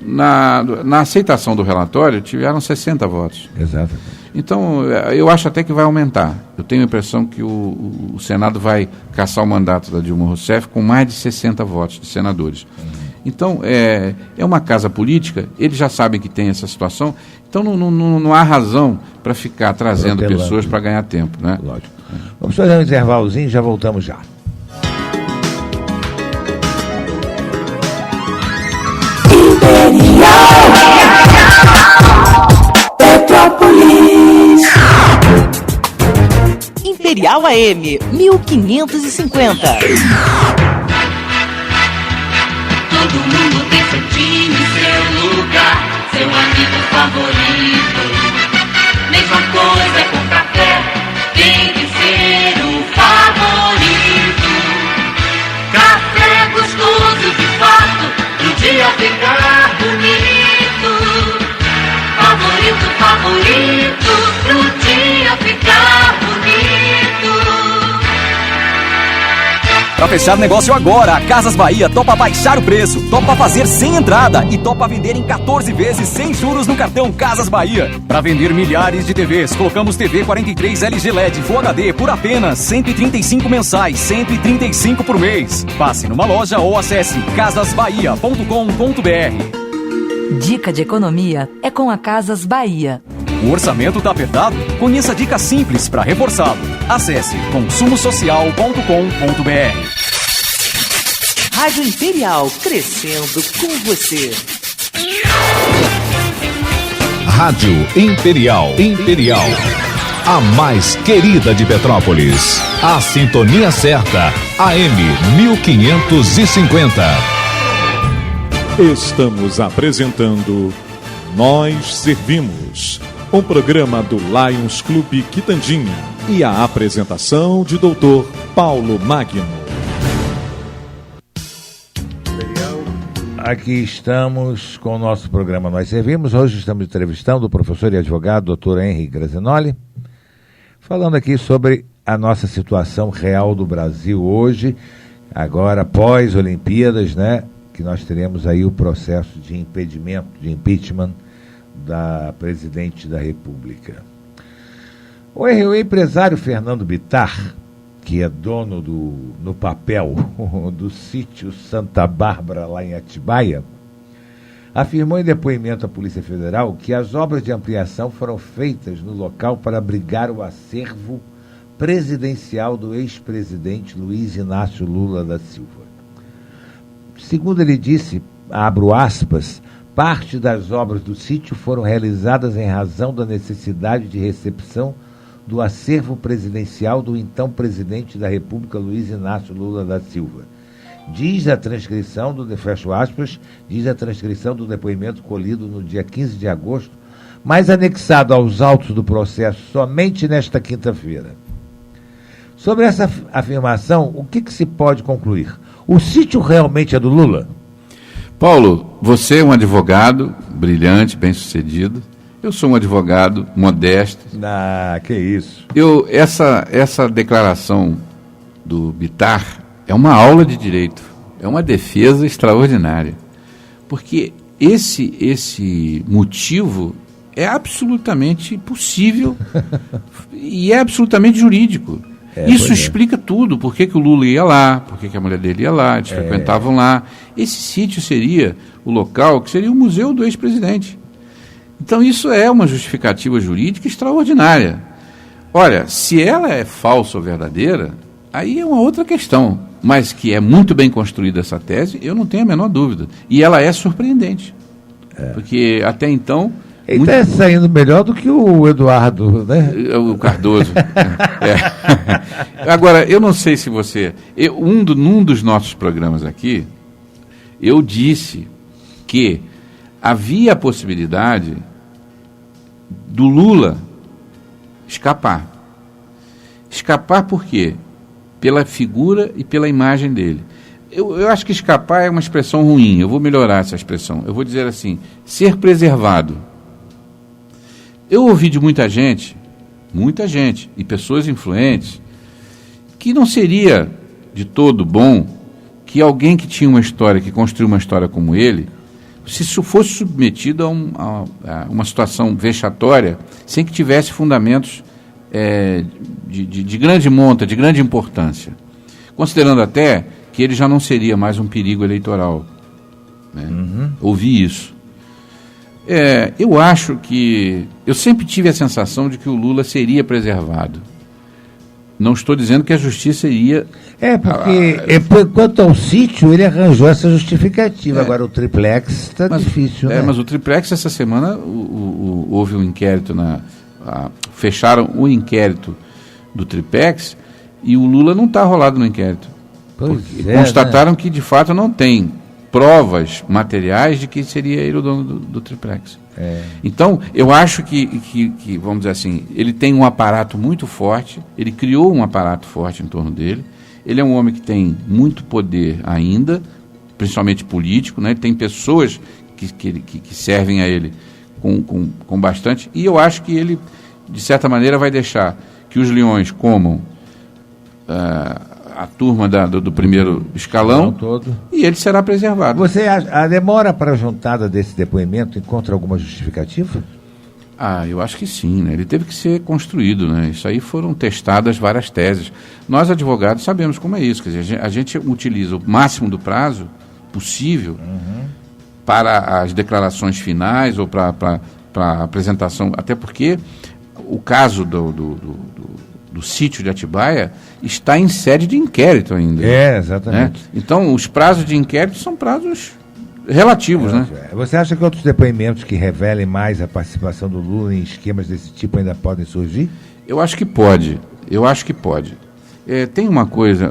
Na aceitação do relatório, tiveram 60 votos. Exato. Então, eu acho até que vai aumentar. Eu tenho a impressão que o Senado vai cassar o mandato da Dilma Rousseff com mais de 60 votos de senadores. Então, é uma casa política, eles já sabem que tem essa situação, então não há razão para ficar trazendo pessoas para ganhar tempo, né? Lógico. Vamos fazer um intervalozinho e já voltamos já. Imperial AM 1550. Todo mundo tem seu time, seu lugar, seu amigo favorito. Mesma coisa com café, tem que ser o favorito. Café gostoso de fato, pro dia ficar bonito. Favorito, pro dia ficar bonito. Pra fechar negócio agora, a Casas Bahia topa baixar o preço, topa fazer sem entrada e topa vender em 14 vezes sem juros no cartão Casas Bahia. Pra vender milhares de TVs, colocamos TV 43 LG LED Full HD por apenas 135 mensais, 135 por mês. Passe numa loja ou acesse casasbahia.com.br. Dica de economia é com a Casas Bahia. O orçamento tá apertado? Conheça dicas simples para reforçá-lo. Acesse consumosocial.com.br. Rádio Imperial, crescendo com você. Rádio Imperial. A mais querida de Petrópolis. A sintonia certa. AM 1550. Estamos apresentando Nós Servimos, um programa do Lions Clube Quitandinha e a apresentação de Dr. Paulo Magno. Aqui estamos com o nosso programa Nós Servimos. Hoje estamos entrevistando o professor e advogado Dr. Henry Grazinoli, falando aqui sobre a nossa situação real do Brasil hoje, agora pós-Olimpíadas, né? Que nós teremos aí o processo de impedimento, de impeachment da presidente da República. O empresário Fernando Bittar, que é dono no papel do sítio Santa Bárbara, lá em Atibaia, afirmou em depoimento à Polícia Federal que as obras de ampliação foram feitas no local para abrigar o acervo presidencial do ex-presidente Luiz Inácio Lula da Silva. Segundo ele disse, abro aspas, parte das obras do sítio foram realizadas em razão da necessidade de recepção do acervo presidencial do então presidente da República, Luiz Inácio Lula da Silva. Diz a transcrição do depoimento colhido no dia 15 de agosto, mas anexado aos autos do processo somente nesta quinta-feira. Sobre essa afirmação, o que se pode concluir? O sítio realmente é do Lula? Paulo, você é um advogado brilhante, bem-sucedido. Eu sou um advogado modesto. Que isso. Essa declaração do Bittar é uma aula de direito. É uma defesa extraordinária. Porque esse motivo é absolutamente possível e é absolutamente jurídico. Isso explica tudo, por que o Lula ia lá, por que a mulher dele ia lá, eles frequentavam lá. Esse sítio seria o local que seria o museu do ex-presidente. Então isso é uma justificativa jurídica extraordinária. Olha, se ela é falsa ou verdadeira, aí é uma outra questão, mas que é muito bem construída essa tese, eu não tenho a menor dúvida. E ela é surpreendente, porque até então... Ele está saindo melhor do que o Eduardo, né? O Cardoso. Agora, eu não sei se você... Num dos nossos programas aqui, eu disse que havia a possibilidade do Lula escapar. Escapar por quê? Pela figura e pela imagem dele. Eu acho que escapar é uma expressão ruim, eu vou melhorar essa expressão. Eu vou dizer assim, ser preservado. Eu ouvi de muita gente, e pessoas influentes, que não seria de todo bom que alguém que tinha uma história, que construiu uma história como ele, se isso fosse submetido a uma situação vexatória, sem que tivesse fundamentos de grande monta, de grande importância. Considerando até que ele já não seria mais um perigo eleitoral. Né? Ouvi isso. Eu acho que... Eu sempre tive a sensação de que o Lula seria preservado. Não estou dizendo que a justiça iria... Porque quanto ao sítio, ele arranjou essa justificativa. Agora o triplex está difícil, né? Mas o triplex, essa semana, houve um inquérito, fecharam o inquérito do triplex e o Lula não está rolado no inquérito. Constataram que, de fato, não tem provas materiais de que seria ele o dono do triplex. Então, eu acho que, vamos dizer assim, ele tem um aparato muito forte, ele criou um aparato forte em torno dele, ele é um homem que tem muito poder ainda, principalmente político, né? Ele tem pessoas que servem a ele com bastante, e eu acho que ele, de certa maneira, vai deixar que os leões comam a turma do primeiro escalão todo, e ele será preservado. Você a demora para a juntada desse depoimento encontra alguma justificativa? Eu acho que sim, né? Ele teve que ser construído, né? Isso aí foram testadas várias teses. Nós, advogados, sabemos como é isso. Quer dizer, a gente utiliza o máximo do prazo possível para as declarações finais ou para a apresentação, até porque o caso do sítio de Atibaia está em sede de inquérito ainda. Exatamente. Né? Então, os prazos de inquérito são prazos relativos, né? Você acha que outros depoimentos que revelem mais a participação do Lula em esquemas desse tipo ainda podem surgir? Eu acho que pode. Tem uma coisa,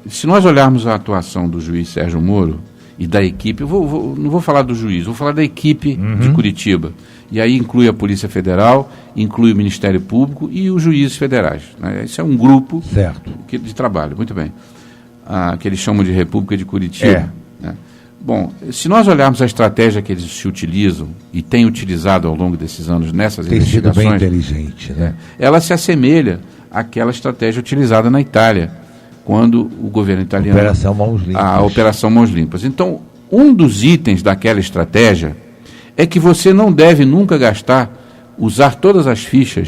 se nós olharmos a atuação do juiz Sérgio Moro e da equipe, não vou falar do juiz, vou falar da equipe de Curitiba. E aí inclui a Polícia Federal, inclui o Ministério Público e os juízes federais. Né? Esse é um grupo de trabalho, muito bem. Que eles chamam de República de Curitiba. Né? Bom, se nós olharmos a estratégia que eles se utilizam e têm utilizado ao longo desses anos nessas investigações... Tem sido bem inteligente, né? Ela se assemelha àquela estratégia utilizada na Itália, quando o governo italiano... A Operação Mãos Limpas. Então, um dos itens daquela estratégia é que você não deve nunca usar todas as fichas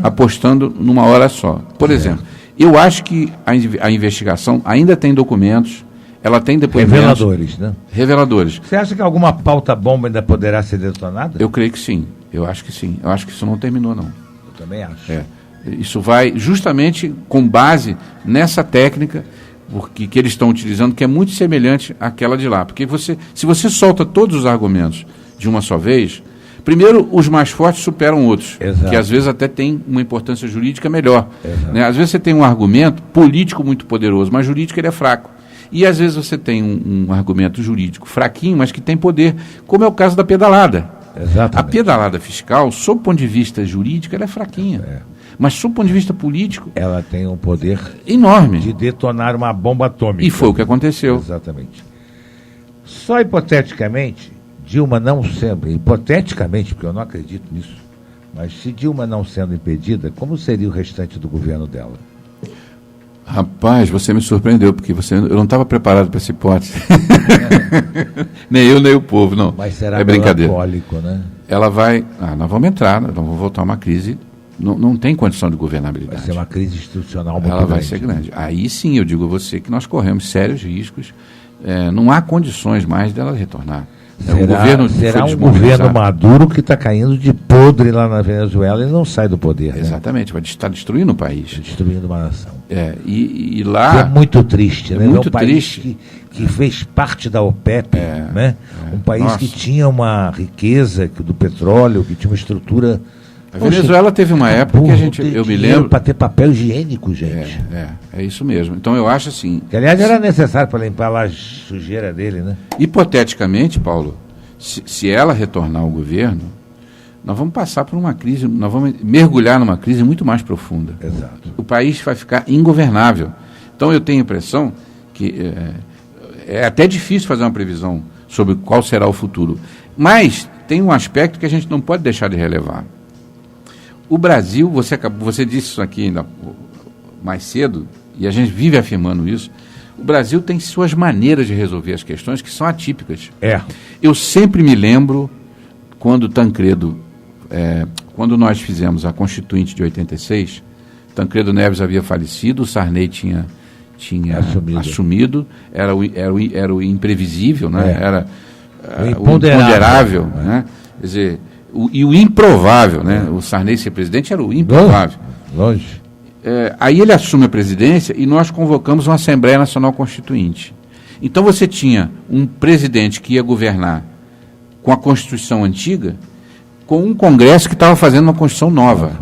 apostando numa hora só. Por exemplo, eu acho que a investigação ainda tem documentos, ela tem depoimentos... Reveladores, né? Reveladores. Você acha que alguma pauta-bomba ainda poderá ser detonada? Eu creio que sim. Eu acho que sim. Eu acho que isso não terminou, não. Eu também acho. Isso vai justamente com base nessa técnica que eles estão utilizando, que é muito semelhante àquela de lá. Porque se você solta todos os argumentos de uma só vez, primeiro, os mais fortes superam outros, que às vezes até tem uma importância jurídica melhor. Né? Às vezes você tem um argumento político muito poderoso, mas jurídico ele é fraco. E às vezes você tem um argumento jurídico fraquinho, mas que tem poder, como é o caso da pedalada. Exatamente. A pedalada fiscal, sob o ponto de vista jurídico, ela é fraquinha. Mas, sob o ponto de vista político... Ela tem um poder enorme de detonar uma bomba atômica. E foi o que aconteceu. Exatamente. Só hipoteticamente, Dilma não sendo... Hipoteticamente, porque eu não acredito nisso, mas se Dilma não sendo impedida, como seria o restante do governo dela? Rapaz, você me surpreendeu, porque eu não estava preparado para essa hipótese. Nem eu, nem o povo, não. Mas será brincadeira. Melancólico, né? Ela vai... nós vamos entrar, nós vamos voltar a uma crise... Não tem condição de governabilidade. Vai ser uma crise institucional muito grande. Ela vai ser grande. Aí sim, eu digo a você que nós corremos sérios riscos. Não há condições mais dela retornar. Será um governo Maduro que está caindo de podre lá na Venezuela e não sai do poder. Exatamente, vai estar destruindo o país. Destruindo uma nação. E lá... Que é muito triste, né? Muito um país triste. Que fez parte da OPEP, né? Um país que tinha uma riqueza do petróleo, que tinha uma estrutura... A Venezuela teve uma época que eu me lembro... para ter papel higiênico, gente. É isso mesmo. Então eu acho assim... Que aliás era necessário para limpar lá a sujeira dele, né? Hipoteticamente, Paulo, se ela retornar ao governo, nós vamos passar por uma crise, nós vamos mergulhar numa crise muito mais profunda. Exato. O país vai ficar ingovernável. Então eu tenho a impressão que é até difícil fazer uma previsão sobre qual será o futuro. Mas tem um aspecto que a gente não pode deixar de relevar. O Brasil, você disse isso aqui ainda mais cedo, e a gente vive afirmando isso, o Brasil tem suas maneiras de resolver as questões que são atípicas. É. Eu sempre me lembro quando Tancredo, quando nós fizemos a Constituinte de 86, Tancredo Neves havia falecido, o Sarney tinha assumido, era o imprevisível, né? Era o imponderável, né? Quer dizer, o improvável, né? O Sarney ser presidente era o improvável. Longe. Aí ele assume a presidência e nós convocamos uma Assembleia Nacional Constituinte. Então você tinha um presidente que ia governar com a Constituição antiga, com um Congresso que estava fazendo uma Constituição nova.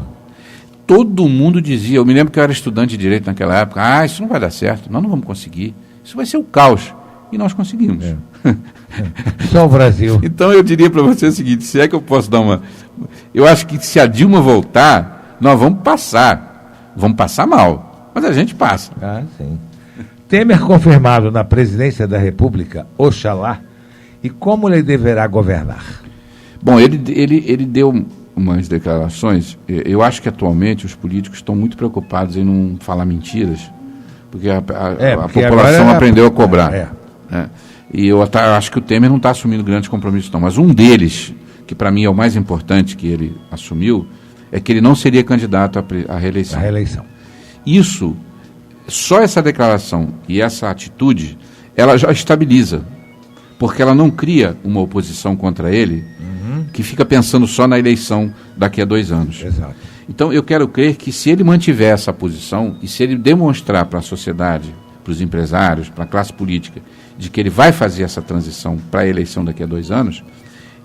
Todo mundo dizia, eu me lembro que eu era estudante de Direito naquela época, isso não vai dar certo, nós não vamos conseguir, isso vai ser o caos. E nós conseguimos. Só o Brasil. Então eu diria para você o seguinte, se é que eu posso dar uma... Eu acho que se a Dilma voltar, nós vamos passar mal, mas a gente passa. Sim. Temer confirmado na presidência da República, oxalá, e como ele deverá governar? Bom, ele deu umas declarações. Eu acho que atualmente os políticos estão muito preocupados em não falar mentiras, porque a população aprendeu a cobrar. E eu acho que o Temer não está assumindo grandes compromissos, não. Mas um deles, que para mim é o mais importante que ele assumiu, é que ele não seria candidato à reeleição. Isso, só essa declaração e essa atitude, ela já estabiliza, porque ela não cria uma oposição contra ele que fica pensando só na eleição daqui a 2 anos. Exato. Então eu quero crer que se ele mantiver essa posição e se ele demonstrar para a sociedade, para os empresários, para a classe política, de que ele vai fazer essa transição para a eleição daqui a 2 anos,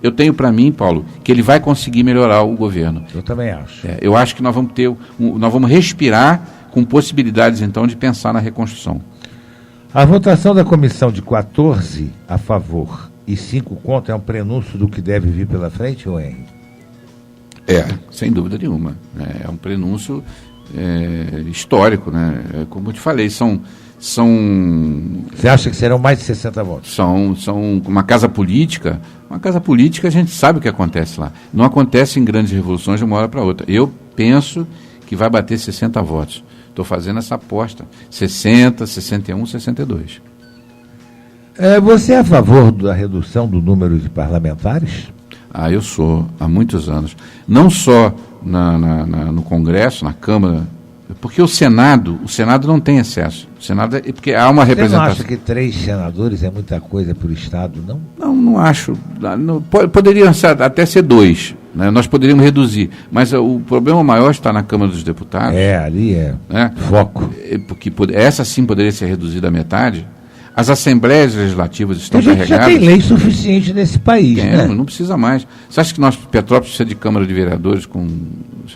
eu tenho para mim, Paulo, que ele vai conseguir melhorar o governo. Eu também acho. Eu acho que nós vamos respirar com possibilidades, então, de pensar na reconstrução. A votação da comissão de 14 a favor e 5 contra é um prenúncio do que deve vir pela frente, ou Henry? Sem dúvida nenhuma. É um prenúncio histórico, né? Como eu te falei, são... Você acha que serão mais de 60 votos? São uma casa política. Uma casa política, a gente sabe o que acontece lá. Não acontece em grandes revoluções de uma hora para outra. Eu penso que vai bater 60 votos. Estou fazendo essa aposta. 60, 61, 62. Você é a favor da redução do número de parlamentares? Eu sou, há muitos anos. Não só no Congresso, na Câmara, porque o Senado não tem excesso. O Senado porque há uma representação. Você não acha que 3 senadores é muita coisa para o Estado, não? Não acho. Poderiam até ser 2. Né? Nós poderíamos reduzir. Mas o problema maior está na Câmara dos Deputados. Ali foco. Porque essa sim poderia ser reduzida à metade. As assembleias legislativas estão carregadas. A gente já tem lei suficiente nesse país, né? Não precisa mais. Você acha que Petrópolis precisa de Câmara de Vereadores com...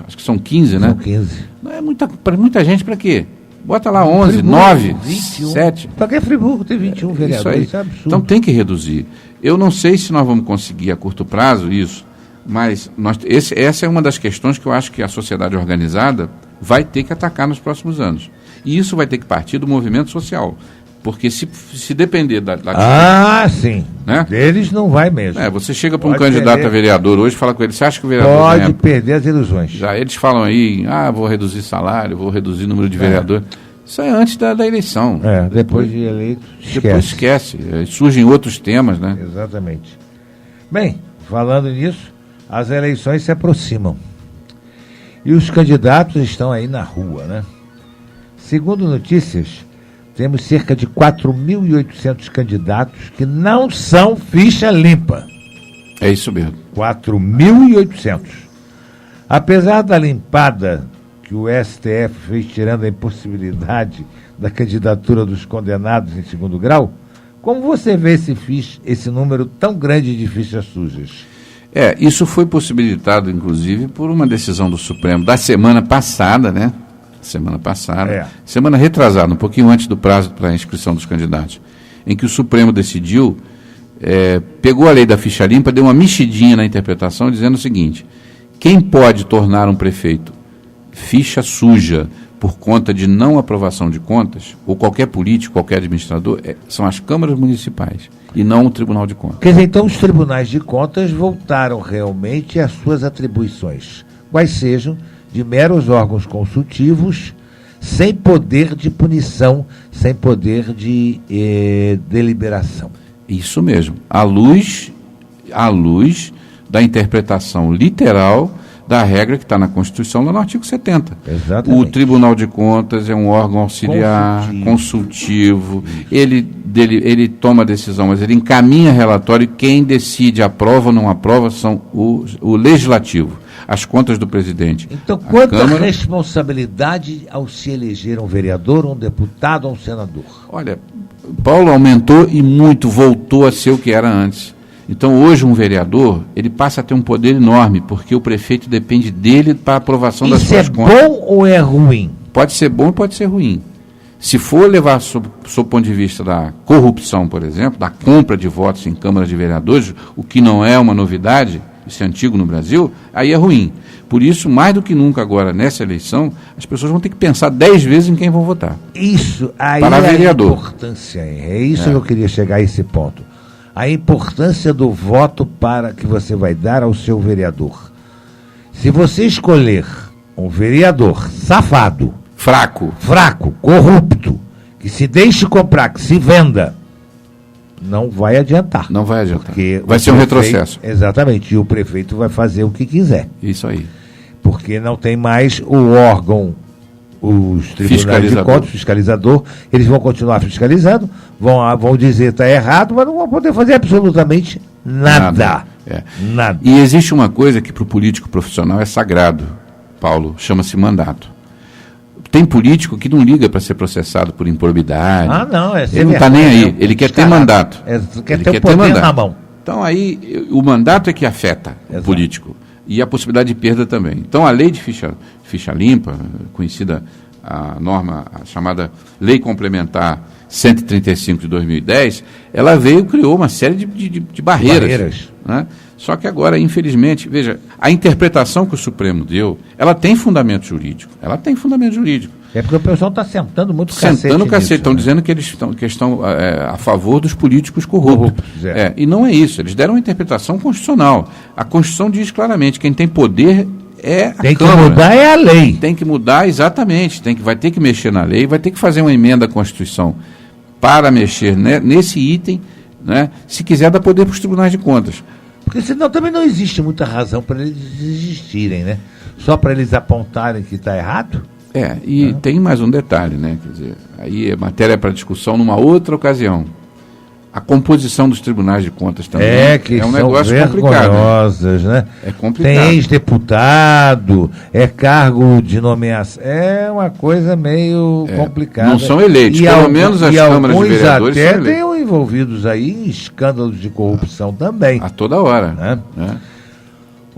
Acho que são 15, né? São 15. Não é para muita gente, para quê? Bota lá 11, Friburgo, 9, 21. 7. Para que Friburgo tem 21 vereadores? Isso é absurdo. Então tem que reduzir. Eu não sei se nós vamos conseguir a curto prazo isso, mas essa é uma das questões que eu acho que a sociedade organizada vai ter que atacar nos próximos anos. E isso vai ter que partir do movimento social. Porque se depender sim. Né? Deles não vai mesmo. Você chega para um candidato a vereador hoje e fala com ele, você acha que o vereador pode perder as ilusões. Já eles falam aí, vou reduzir salário, vou reduzir o número de vereador. Isso é antes da eleição. Depois de eleito, depois esquece. Surgem outros temas, né? Exatamente. Bem, falando nisso, as eleições se aproximam. E os candidatos estão aí na rua, né? Segundo notícias, temos cerca de 4.800 candidatos que não são ficha limpa. É isso mesmo. 4.800. Apesar da limpada que o STF fez tirando a impossibilidade da candidatura dos condenados em segundo grau, como você vê esse número tão grande de fichas sujas? Isso foi possibilitado, inclusive, por uma decisão do Supremo da semana passada, né? Semana retrasada, um pouquinho antes do prazo para a inscrição dos candidatos, em que o Supremo decidiu, pegou a lei da ficha limpa, deu uma mexidinha na interpretação, dizendo o seguinte: quem pode tornar um prefeito ficha suja por conta de não aprovação de contas, ou qualquer político, qualquer administrador, são as câmaras municipais e não o Tribunal de Contas. Quer dizer, então os tribunais de contas voltaram realmente às suas atribuições, quais sejam de meros órgãos consultivos, sem poder de punição, sem poder de deliberação. Isso mesmo. À luz da interpretação literal da regra que está na Constituição, lá no artigo 70. Exatamente. O Tribunal de Contas é um órgão auxiliar, consultivo. Ele toma a decisão, mas ele encaminha relatório e quem decide aprova ou não aprova são o Legislativo, as contas do presidente. Então, quanta responsabilidade ao se eleger um vereador, um deputado ou um senador? Olha, Paulo, aumentou e muito, voltou a ser o que era antes. Então, hoje, um vereador, ele passa a ter um poder enorme, porque o prefeito depende dele para a aprovação das suas contas. Isso é bom ou é ruim? Pode ser bom e pode ser ruim. Se for levar sob o ponto de vista da corrupção, por exemplo, da compra de votos em câmaras de vereadores, o que não é uma novidade, isso é antigo no Brasil, aí é ruim. Por isso, mais do que nunca agora, nessa eleição, as pessoas vão ter que pensar 10 vezes em quem vão votar. Isso, aí para vereador. A importância, é isso que eu queria chegar a esse ponto. A importância do voto para que você vai dar ao seu vereador. Se você escolher um vereador safado, fraco, corrupto, que se deixe comprar, que se venda, não vai adiantar. Não vai adiantar. Porque vai ser um retrocesso. Exatamente. E o prefeito vai fazer o que quiser. Isso aí. Porque não tem mais o órgão, os tribunais de contas, fiscalizador, eles vão continuar fiscalizando, vão dizer que está errado, mas não vão poder fazer absolutamente nada. Nada. E existe uma coisa que para o político profissional é sagrado, Paulo, chama-se mandato. Tem político que não liga para ser processado por improbidade. Ele não está nem aí, ele quer ter mandato. Quer ter o poder na mão. Então aí, o mandato é que afeta o político. E a possibilidade de perda também. Então, a lei de ficha limpa, conhecida a norma, a chamada Lei Complementar 135 de 2010, ela criou uma série de barreiras. Né? Só que agora, infelizmente, veja, a interpretação que o Supremo deu, ela tem fundamento jurídico. É porque o pessoal está sentando muito Sentando o cacete. Estão dizendo que eles estão a favor dos políticos corruptos. E não é isso. Eles deram uma interpretação constitucional. A Constituição diz claramente, quem tem poder é a Câmara. Tem que mudar é a lei. Tem que mudar, exatamente. Vai ter que mexer na lei, vai ter que fazer uma emenda à Constituição para mexer nesse item, né, se quiser dar poder para os tribunais de contas. Porque senão também não existe muita razão para eles existirem, né? Só para eles apontarem que está errado. Tem mais um detalhe, né? Quer dizer, aí é matéria para discussão numa outra ocasião. A composição dos tribunais de contas também é um negócio complicado. Né? É complicado. Tem ex-deputado, cargo de nomeação. É uma coisa meio complicada. Não são eleitos, pelo menos as câmaras de vereadores até estão envolvidos aí em escândalos de corrupção também. A toda hora. Né?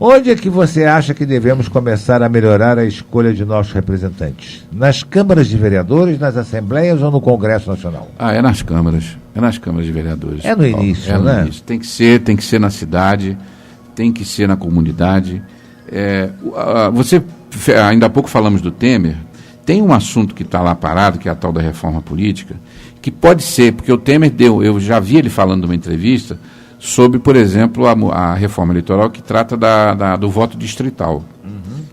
Onde é que você acha que devemos começar a melhorar a escolha de nossos representantes? Nas câmaras de vereadores, nas assembleias ou no Congresso Nacional? É nas câmaras. É nas câmaras de vereadores. É no início, né? Início. Tem que ser na cidade, tem que ser na comunidade. Ainda há pouco falamos do Temer. Tem um assunto que está lá parado, que é a tal da reforma política, que pode ser, porque o Temer eu já vi ele falando numa entrevista sobre, por exemplo, a reforma eleitoral que trata do voto distrital,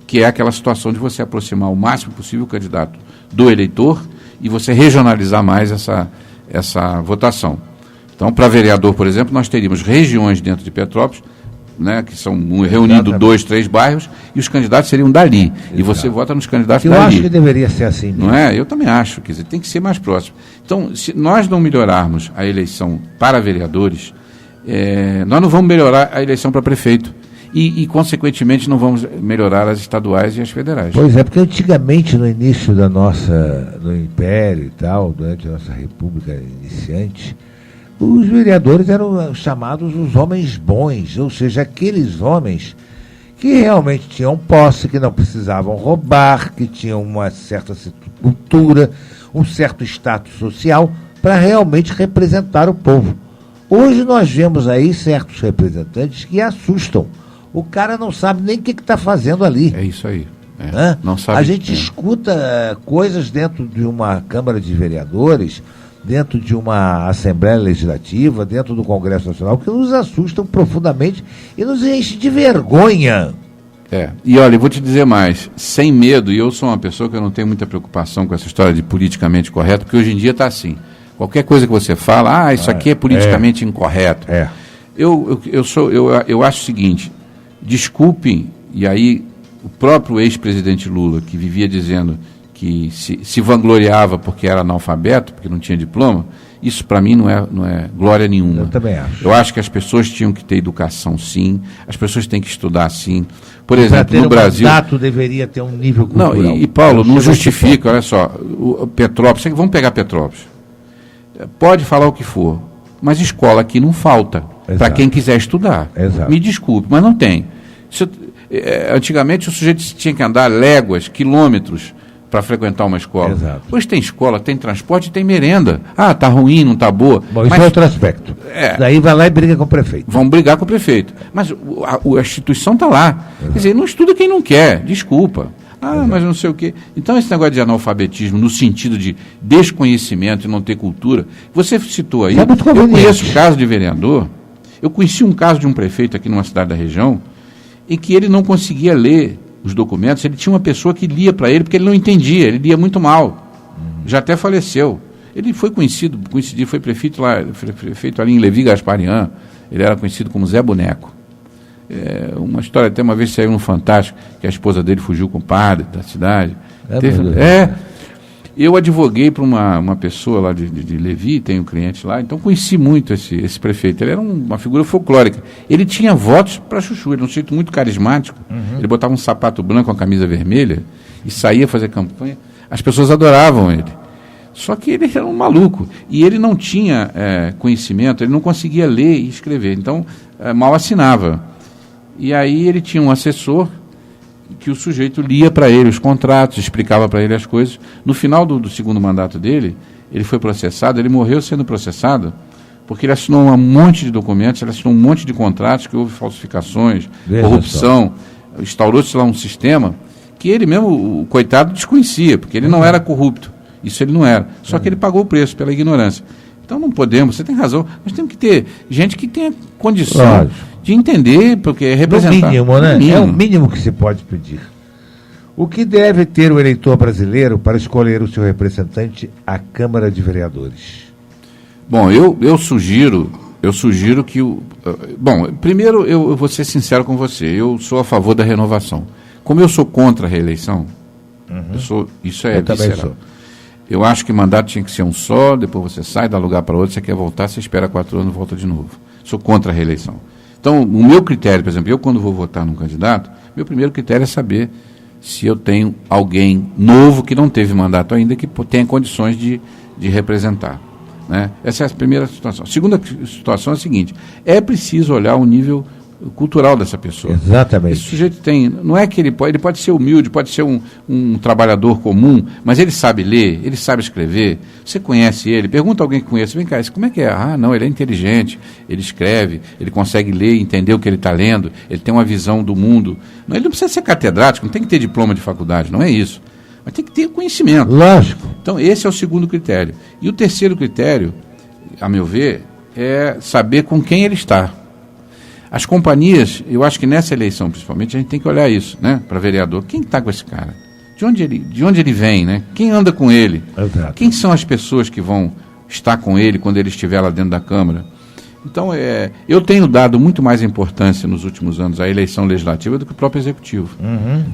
que é aquela situação de você aproximar o máximo possível o candidato do eleitor e você regionalizar mais essa votação. Então, para vereador, por exemplo, nós teríamos regiões dentro de Petrópolis, né, que são reunindo 2, 3 bairros, e os candidatos seriam dali. Exato. E você vota nos candidatos dali. Eu acho que deveria ser assim mesmo. Não é? Eu também acho. Quer dizer, tem que ser mais próximo. Então, se nós não melhorarmos a eleição para vereadores, nós não vamos melhorar a eleição para prefeito. E, consequentemente, não vamos melhorar as estaduais e as federais. Pois é, porque antigamente, no início do Império e tal, durante a nossa República iniciante, os vereadores eram chamados os homens bons, ou seja, aqueles homens que realmente tinham posse, que não precisavam roubar, que tinham uma certa cultura, um certo status social, para realmente representar o povo. Hoje nós vemos aí certos representantes que assustam. O cara não sabe nem o que está fazendo ali. É isso aí. Não sabe. A gente escuta coisas dentro de uma Câmara de Vereadores, dentro de uma Assembleia Legislativa, dentro do Congresso Nacional, que nos assustam profundamente e nos enche de vergonha. E olha, eu vou te dizer mais, sem medo, e eu sou uma pessoa que eu não tenho muita preocupação com essa história de politicamente correto, porque hoje em dia está assim. Qualquer coisa que você fala, isso aqui é politicamente incorreto. Eu acho o seguinte, desculpem, e aí o próprio ex-presidente Lula, que vivia dizendo que se vangloriava porque era analfabeto, porque não tinha diploma, isso para mim não é glória nenhuma. Eu também acho. Eu acho que as pessoas tinham que ter educação, sim, as pessoas têm que estudar, sim. Por exemplo, no Brasil... O mandato deveria ter um nível cultural. Não, e Paulo, não justifica, olha só, o Petrópolis, vamos pegar Petrópolis. Pode falar o que for, mas escola aqui não falta, para quem quiser estudar. Exato. Me desculpe, mas não tem. Antigamente o sujeito tinha que andar léguas, quilômetros, para frequentar uma escola. Exato. Hoje tem escola, tem transporte, tem merenda. Tá ruim, não tá boa. Bom, isso é outro aspecto. Daí vai lá e briga com o prefeito. Vão brigar com o prefeito. Mas a instituição está lá. Exato. Quer dizer, não estuda quem não quer, desculpa. Mas não sei o quê. Então, esse negócio de analfabetismo, no sentido de desconhecimento e não ter cultura, você citou aí, eu conheço caso de vereador, eu conheci um caso de um prefeito aqui numa cidade da região, em que ele não conseguia ler os documentos, ele tinha uma pessoa que lia para ele, porque ele não entendia, ele lia muito mal. Já até faleceu. Ele foi foi prefeito ali em Levi Gasparian, ele era conhecido como Zé Boneco. Uma história, até uma vez saiu no Fantástico, que a esposa dele fugiu com o padre da cidade. Eu advoguei para uma pessoa lá de Levi, tem um cliente lá, então conheci muito esse prefeito. Ele era uma figura folclórica. Ele tinha votos para chuchu, ele era um sujeito muito carismático. Ele botava um sapato branco, uma camisa vermelha e saía fazer campanha. As pessoas adoravam ele. Só que ele era um maluco. E ele não tinha conhecimento, ele não conseguia ler e escrever. Então, mal assinava. E aí ele tinha um assessor que o sujeito lia para ele os contratos, explicava para ele as coisas. No final do segundo mandato dele, ele foi processado, ele morreu sendo processado, porque ele assinou um monte de documentos, ele assinou um monte de contratos, que houve falsificações, corrupção, instaurou-se lá um sistema que ele mesmo, o coitado, desconhecia, porque ele não era corrupto, isso ele não era, só que ele pagou o preço pela ignorância. Então não podemos, você tem razão, nós temos que ter gente que tenha condição de entender, porque é representar. No mínimo, né? É o mínimo que se pode pedir. O que deve ter o eleitor brasileiro para escolher o seu representante à Câmara de Vereadores? Bom, eu sugiro que bom, primeiro eu vou ser sincero com você, eu sou a favor da renovação. Como eu sou contra a reeleição, isso é visceral. Eu acho que mandato tinha que ser um só, depois você sai, dá lugar para outro, você quer voltar, você espera 4 anos e volta de novo. Sou contra a reeleição. Então, o meu critério, por exemplo, eu quando vou votar num candidato, meu primeiro critério é saber se eu tenho alguém novo que não teve mandato ainda, que tenha condições de representar. Né? Essa é a primeira situação. A segunda situação é a seguinte, é preciso olhar o nível cultural dessa pessoa. Exatamente. Esse sujeito tem, não é que ele pode ser humilde, pode ser um trabalhador comum, mas ele sabe ler, ele sabe escrever, você conhece ele, pergunta a alguém que conhece, vem cá, como é que é? Não, ele é inteligente, ele escreve, ele consegue ler e entender o que ele está lendo, ele tem uma visão do mundo. Ele não precisa ser catedrático, não tem que ter diploma de faculdade, não é isso. Mas tem que ter conhecimento. Lógico. Então, esse é o segundo critério. E o terceiro critério, a meu ver, é saber com quem ele está. As companhias, eu acho que nessa eleição, principalmente, a gente tem que olhar isso, né, para vereador. Quem está com esse cara? De onde ele vem, né? Quem anda com ele? Exato. Quem são as pessoas que vão estar com ele quando ele estiver lá dentro da Câmara? Então, eu tenho dado muito mais importância nos últimos anos à eleição legislativa do que o próprio Executivo.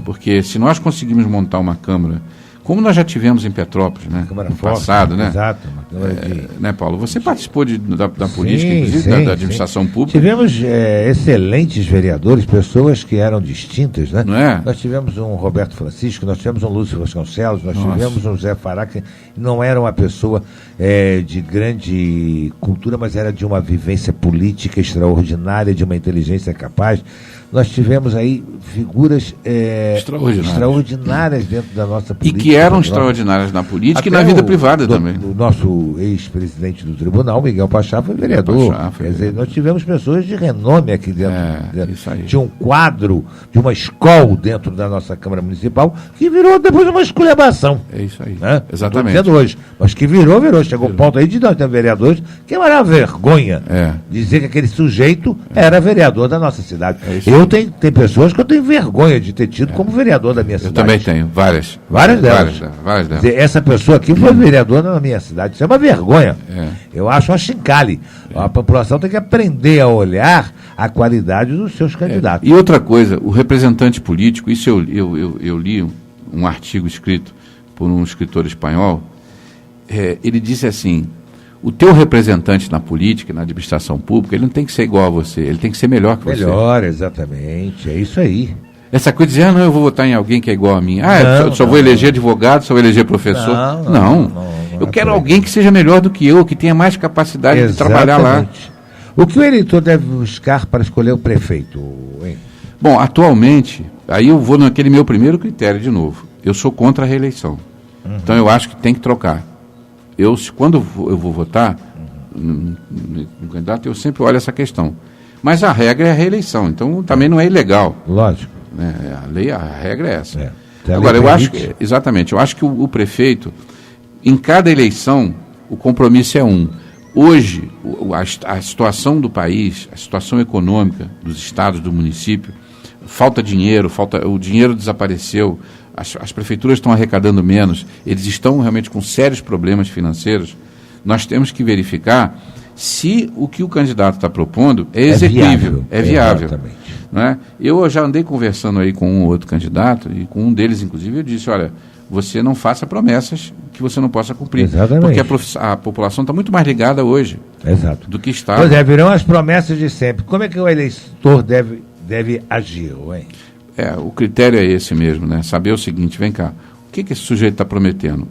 Porque se nós conseguimos montar uma Câmara, como nós já tivemos em Petrópolis, né, no passado, né? Exato. Né, Paulo? Você participou da política, inclusive, da administração pública. Tivemos excelentes vereadores, pessoas que eram distintas, né? Não é? Nós tivemos um Roberto Francisco, nós tivemos um Lúcio Vasconcelos, nós tivemos um Zé Fará, que não era uma pessoa de grande cultura, mas era de uma vivência política extraordinária, de uma inteligência capaz. Nós tivemos aí figuras extraordinárias dentro da nossa política. E que eram extraordinárias na política e na vida privada também. O nosso ex-presidente do tribunal, Miguel Pachá, foi vereador. Quer dizer, nós tivemos pessoas de renome aqui dentro. Isso aí. Tinha um quadro de uma escola dentro da nossa Câmara Municipal que virou depois uma esculhambação. É isso aí. Né? Exatamente. Estou dizendo hoje. Mas que virou. Chegou um ponto aí de nós ter vereadores que era uma vergonha dizer que aquele sujeito era vereador da nossa cidade. Eu Tem pessoas que eu tenho vergonha de ter tido como vereador da minha cidade. Eu também tenho, várias. Várias delas. Várias delas. Essa pessoa aqui foi vereadora na minha cidade. Isso é uma vergonha. É. Eu acho uma chincalhe. A população tem que aprender a olhar a qualidade dos seus candidatos. E outra coisa, o representante político, isso eu li um artigo escrito por um escritor espanhol, ele disse assim: o teu representante na política, na administração pública, ele não tem que ser igual a você, ele tem que ser melhor que você. Melhor, exatamente, é isso aí. Essa coisa de dizer, não, eu vou votar em alguém que é igual a mim. Eu só vou eleger advogado, só vou eleger professor. Não. Eu quero alguém que seja melhor do que eu, que tenha mais capacidade de trabalhar lá. O que o eleitor deve buscar para escolher o prefeito, hein? Bom, atualmente, aí eu vou naquele meu primeiro critério de novo. Eu sou contra a reeleição. Então eu acho que tem que trocar. Quando eu vou votar no candidato, eu sempre olho essa questão. Mas a regra é a reeleição, então também não é ilegal. Lógico. A regra é essa. Então, agora, eu acho que, exatamente, eu acho que o prefeito, em cada eleição, o compromisso é um. Hoje, a situação do país, a situação econômica dos estados, do município, falta dinheiro, o dinheiro desapareceu, as prefeituras estão arrecadando menos, eles estão realmente com sérios problemas financeiros. Nós temos que verificar se o que o candidato está propondo é execuível, é viável. Né? Eu já andei conversando aí com um ou outro candidato, e com um deles, inclusive, eu disse, olha, você não faça promessas que você não possa cumprir. Exatamente. Porque a população está muito mais ligada hoje do que está. Pois é, virão as promessas de sempre. Como é que o eleitor deve agir, hein? O critério é esse mesmo, né? Saber o seguinte, vem cá, o que esse sujeito está prometendo?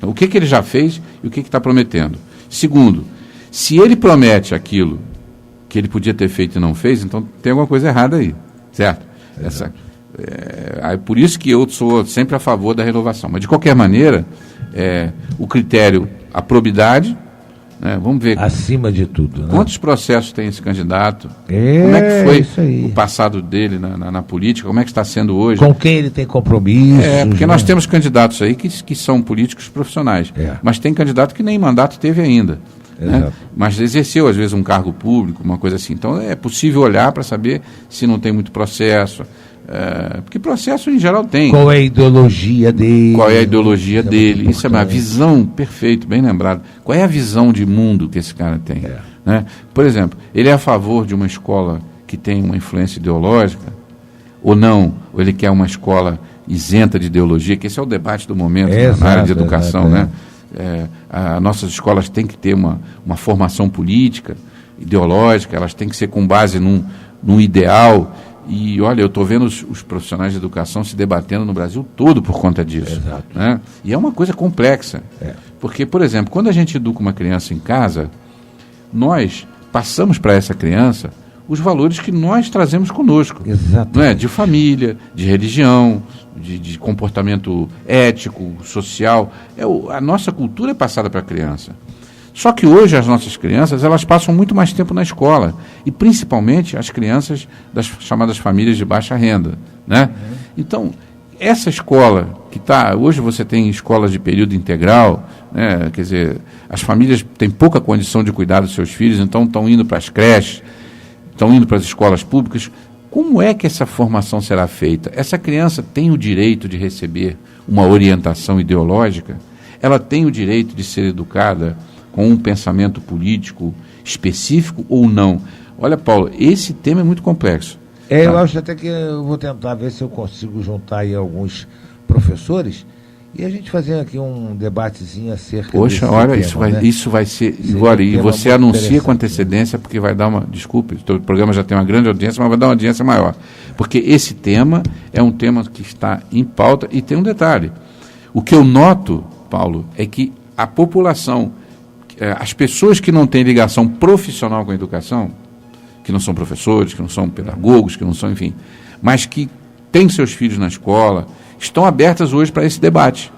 O que ele já fez e o que está prometendo? Segundo, se ele promete aquilo que ele podia ter feito e não fez, então tem alguma coisa errada aí, certo? Por isso que eu sou sempre a favor da renovação. Mas, de qualquer maneira, o critério, a probidade, né? Vamos ver. Acima de tudo. Né? Quantos processos tem esse candidato? Como é que foi o passado dele na política? Como é que está sendo hoje? Com quem ele tem compromisso? Porque nós temos candidatos aí que são políticos profissionais. Mas tem candidato que nem mandato teve ainda. Né? Mas exerceu, às vezes, um cargo público, uma coisa assim. Então, é possível olhar para saber se não tem muito processo. Porque processo, em geral, tem. Qual é a ideologia dele? Isso é uma visão, perfeito, bem lembrado. Qual é a visão de mundo que esse cara tem? Né? Por exemplo, ele é a favor de uma escola que tem uma influência ideológica ou não? Ou ele quer uma escola isenta de ideologia? Que esse é o debate do momento na área de educação, né? Nossas escolas têm que ter uma formação política, ideológica, elas têm que ser com base num ideal. E, olha, eu estou vendo os profissionais de educação se debatendo no Brasil todo por conta disso. Né? E é uma coisa complexa. Porque, por exemplo, quando a gente educa uma criança em casa, nós passamos para essa criança os valores que nós trazemos conosco. Não é? De família, de religião, de comportamento ético, social. A nossa cultura é passada para a criança. Só que hoje as nossas crianças, elas passam muito mais tempo na escola, e principalmente as crianças das chamadas famílias de baixa renda, né? Então, essa escola que está, hoje você tem escolas de período integral, né? Quer dizer, as famílias têm pouca condição de cuidar dos seus filhos, então estão indo para as creches, estão indo para as escolas públicas. Como é que essa formação será feita? Essa criança tem o direito de receber uma orientação ideológica? Ela tem o direito de ser educada com um pensamento político específico ou não? Olha, Paulo, esse tema é muito complexo. Eu acho até que eu vou tentar ver se eu consigo juntar aí alguns professores e a gente fazer aqui um debatezinho acerca desse olha, tema, isso vai ser... Agora, e você anuncia com antecedência, porque vai dar uma... Desculpe, o programa já tem uma grande audiência, mas vai dar uma audiência maior. Porque esse tema é um tema que está em pauta, e tem um detalhe. O que eu noto, Paulo, é que a população... as pessoas que não têm ligação profissional com a educação, que não são professores, que não são pedagogos, que não são, enfim, mas que têm seus filhos na escola, estão abertas hoje para esse debate.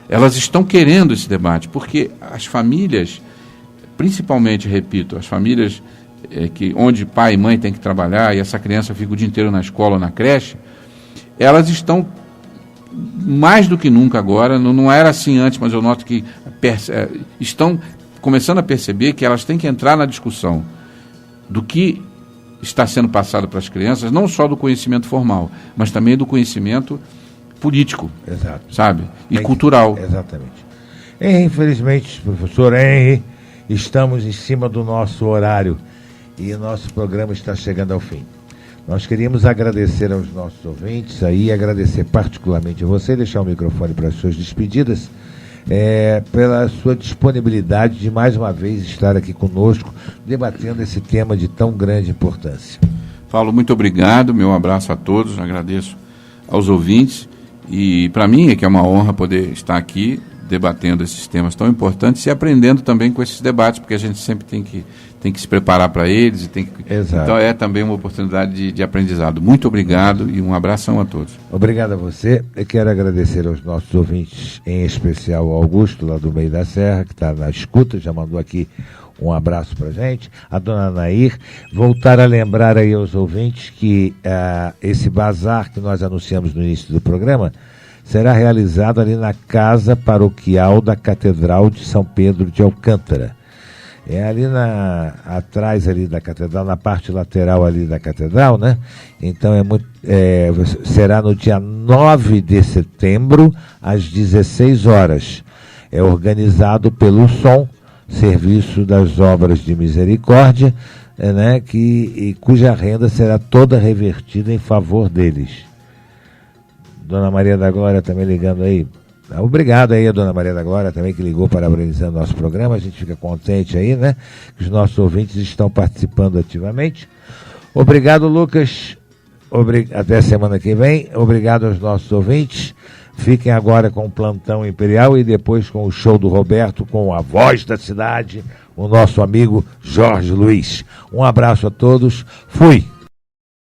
Elas estão querendo esse debate, porque as famílias, principalmente, repito, as famílias onde pai e mãe têm que trabalhar e essa criança fica o dia inteiro na escola ou na creche, elas estão mais do que nunca agora, não era assim antes, mas eu noto que estão começando a perceber que elas têm que entrar na discussão do que está sendo passado para as crianças, não só do conhecimento formal, mas também do conhecimento político, Exato. sabe? E cultural. Exatamente. Infelizmente, professor Henry, estamos em cima do nosso horário e o nosso programa está chegando ao fim. Nós queríamos agradecer aos nossos ouvintes aí, agradecer particularmente a você, deixar o microfone para as suas despedidas, pela sua disponibilidade de mais uma vez estar aqui conosco, debatendo esse tema de tão grande importância. Paulo, muito obrigado, meu abraço a todos, agradeço aos ouvintes e para mim é que é uma honra poder estar aqui debatendo esses temas tão importantes e aprendendo também com esses debates, porque a gente sempre tem que se preparar para eles. Exato. Então é também uma oportunidade de aprendizado. Muito obrigado e um abração a todos. Obrigado a você. Eu quero agradecer aos nossos ouvintes, em especial ao Augusto, lá do Meio da Serra, que está na escuta, já mandou aqui um abraço para a gente. A dona Nair. Voltar a lembrar aí aos ouvintes que esse bazar que nós anunciamos no início do programa será realizado ali na Casa Paroquial da Catedral de São Pedro de Alcântara. É ali atrás ali da catedral, na parte lateral ali da catedral, né? Então será no dia 9 de setembro, às 16 horas. É organizado pelo SOM, Serviço das Obras de Misericórdia, né? Cuja renda será toda revertida em favor deles. Dona Maria da Glória também ligando aí. Obrigado aí a Dona Maria da Glória também, que ligou parabenizando o nosso programa. A gente fica contente aí, né? Que os nossos ouvintes estão participando ativamente. Obrigado, Lucas. Até semana que vem. Obrigado aos nossos ouvintes. Fiquem agora com o Plantão Imperial e depois com o show do Roberto, com a voz da cidade, o nosso amigo Jorge Luiz. Um abraço a todos. Fui!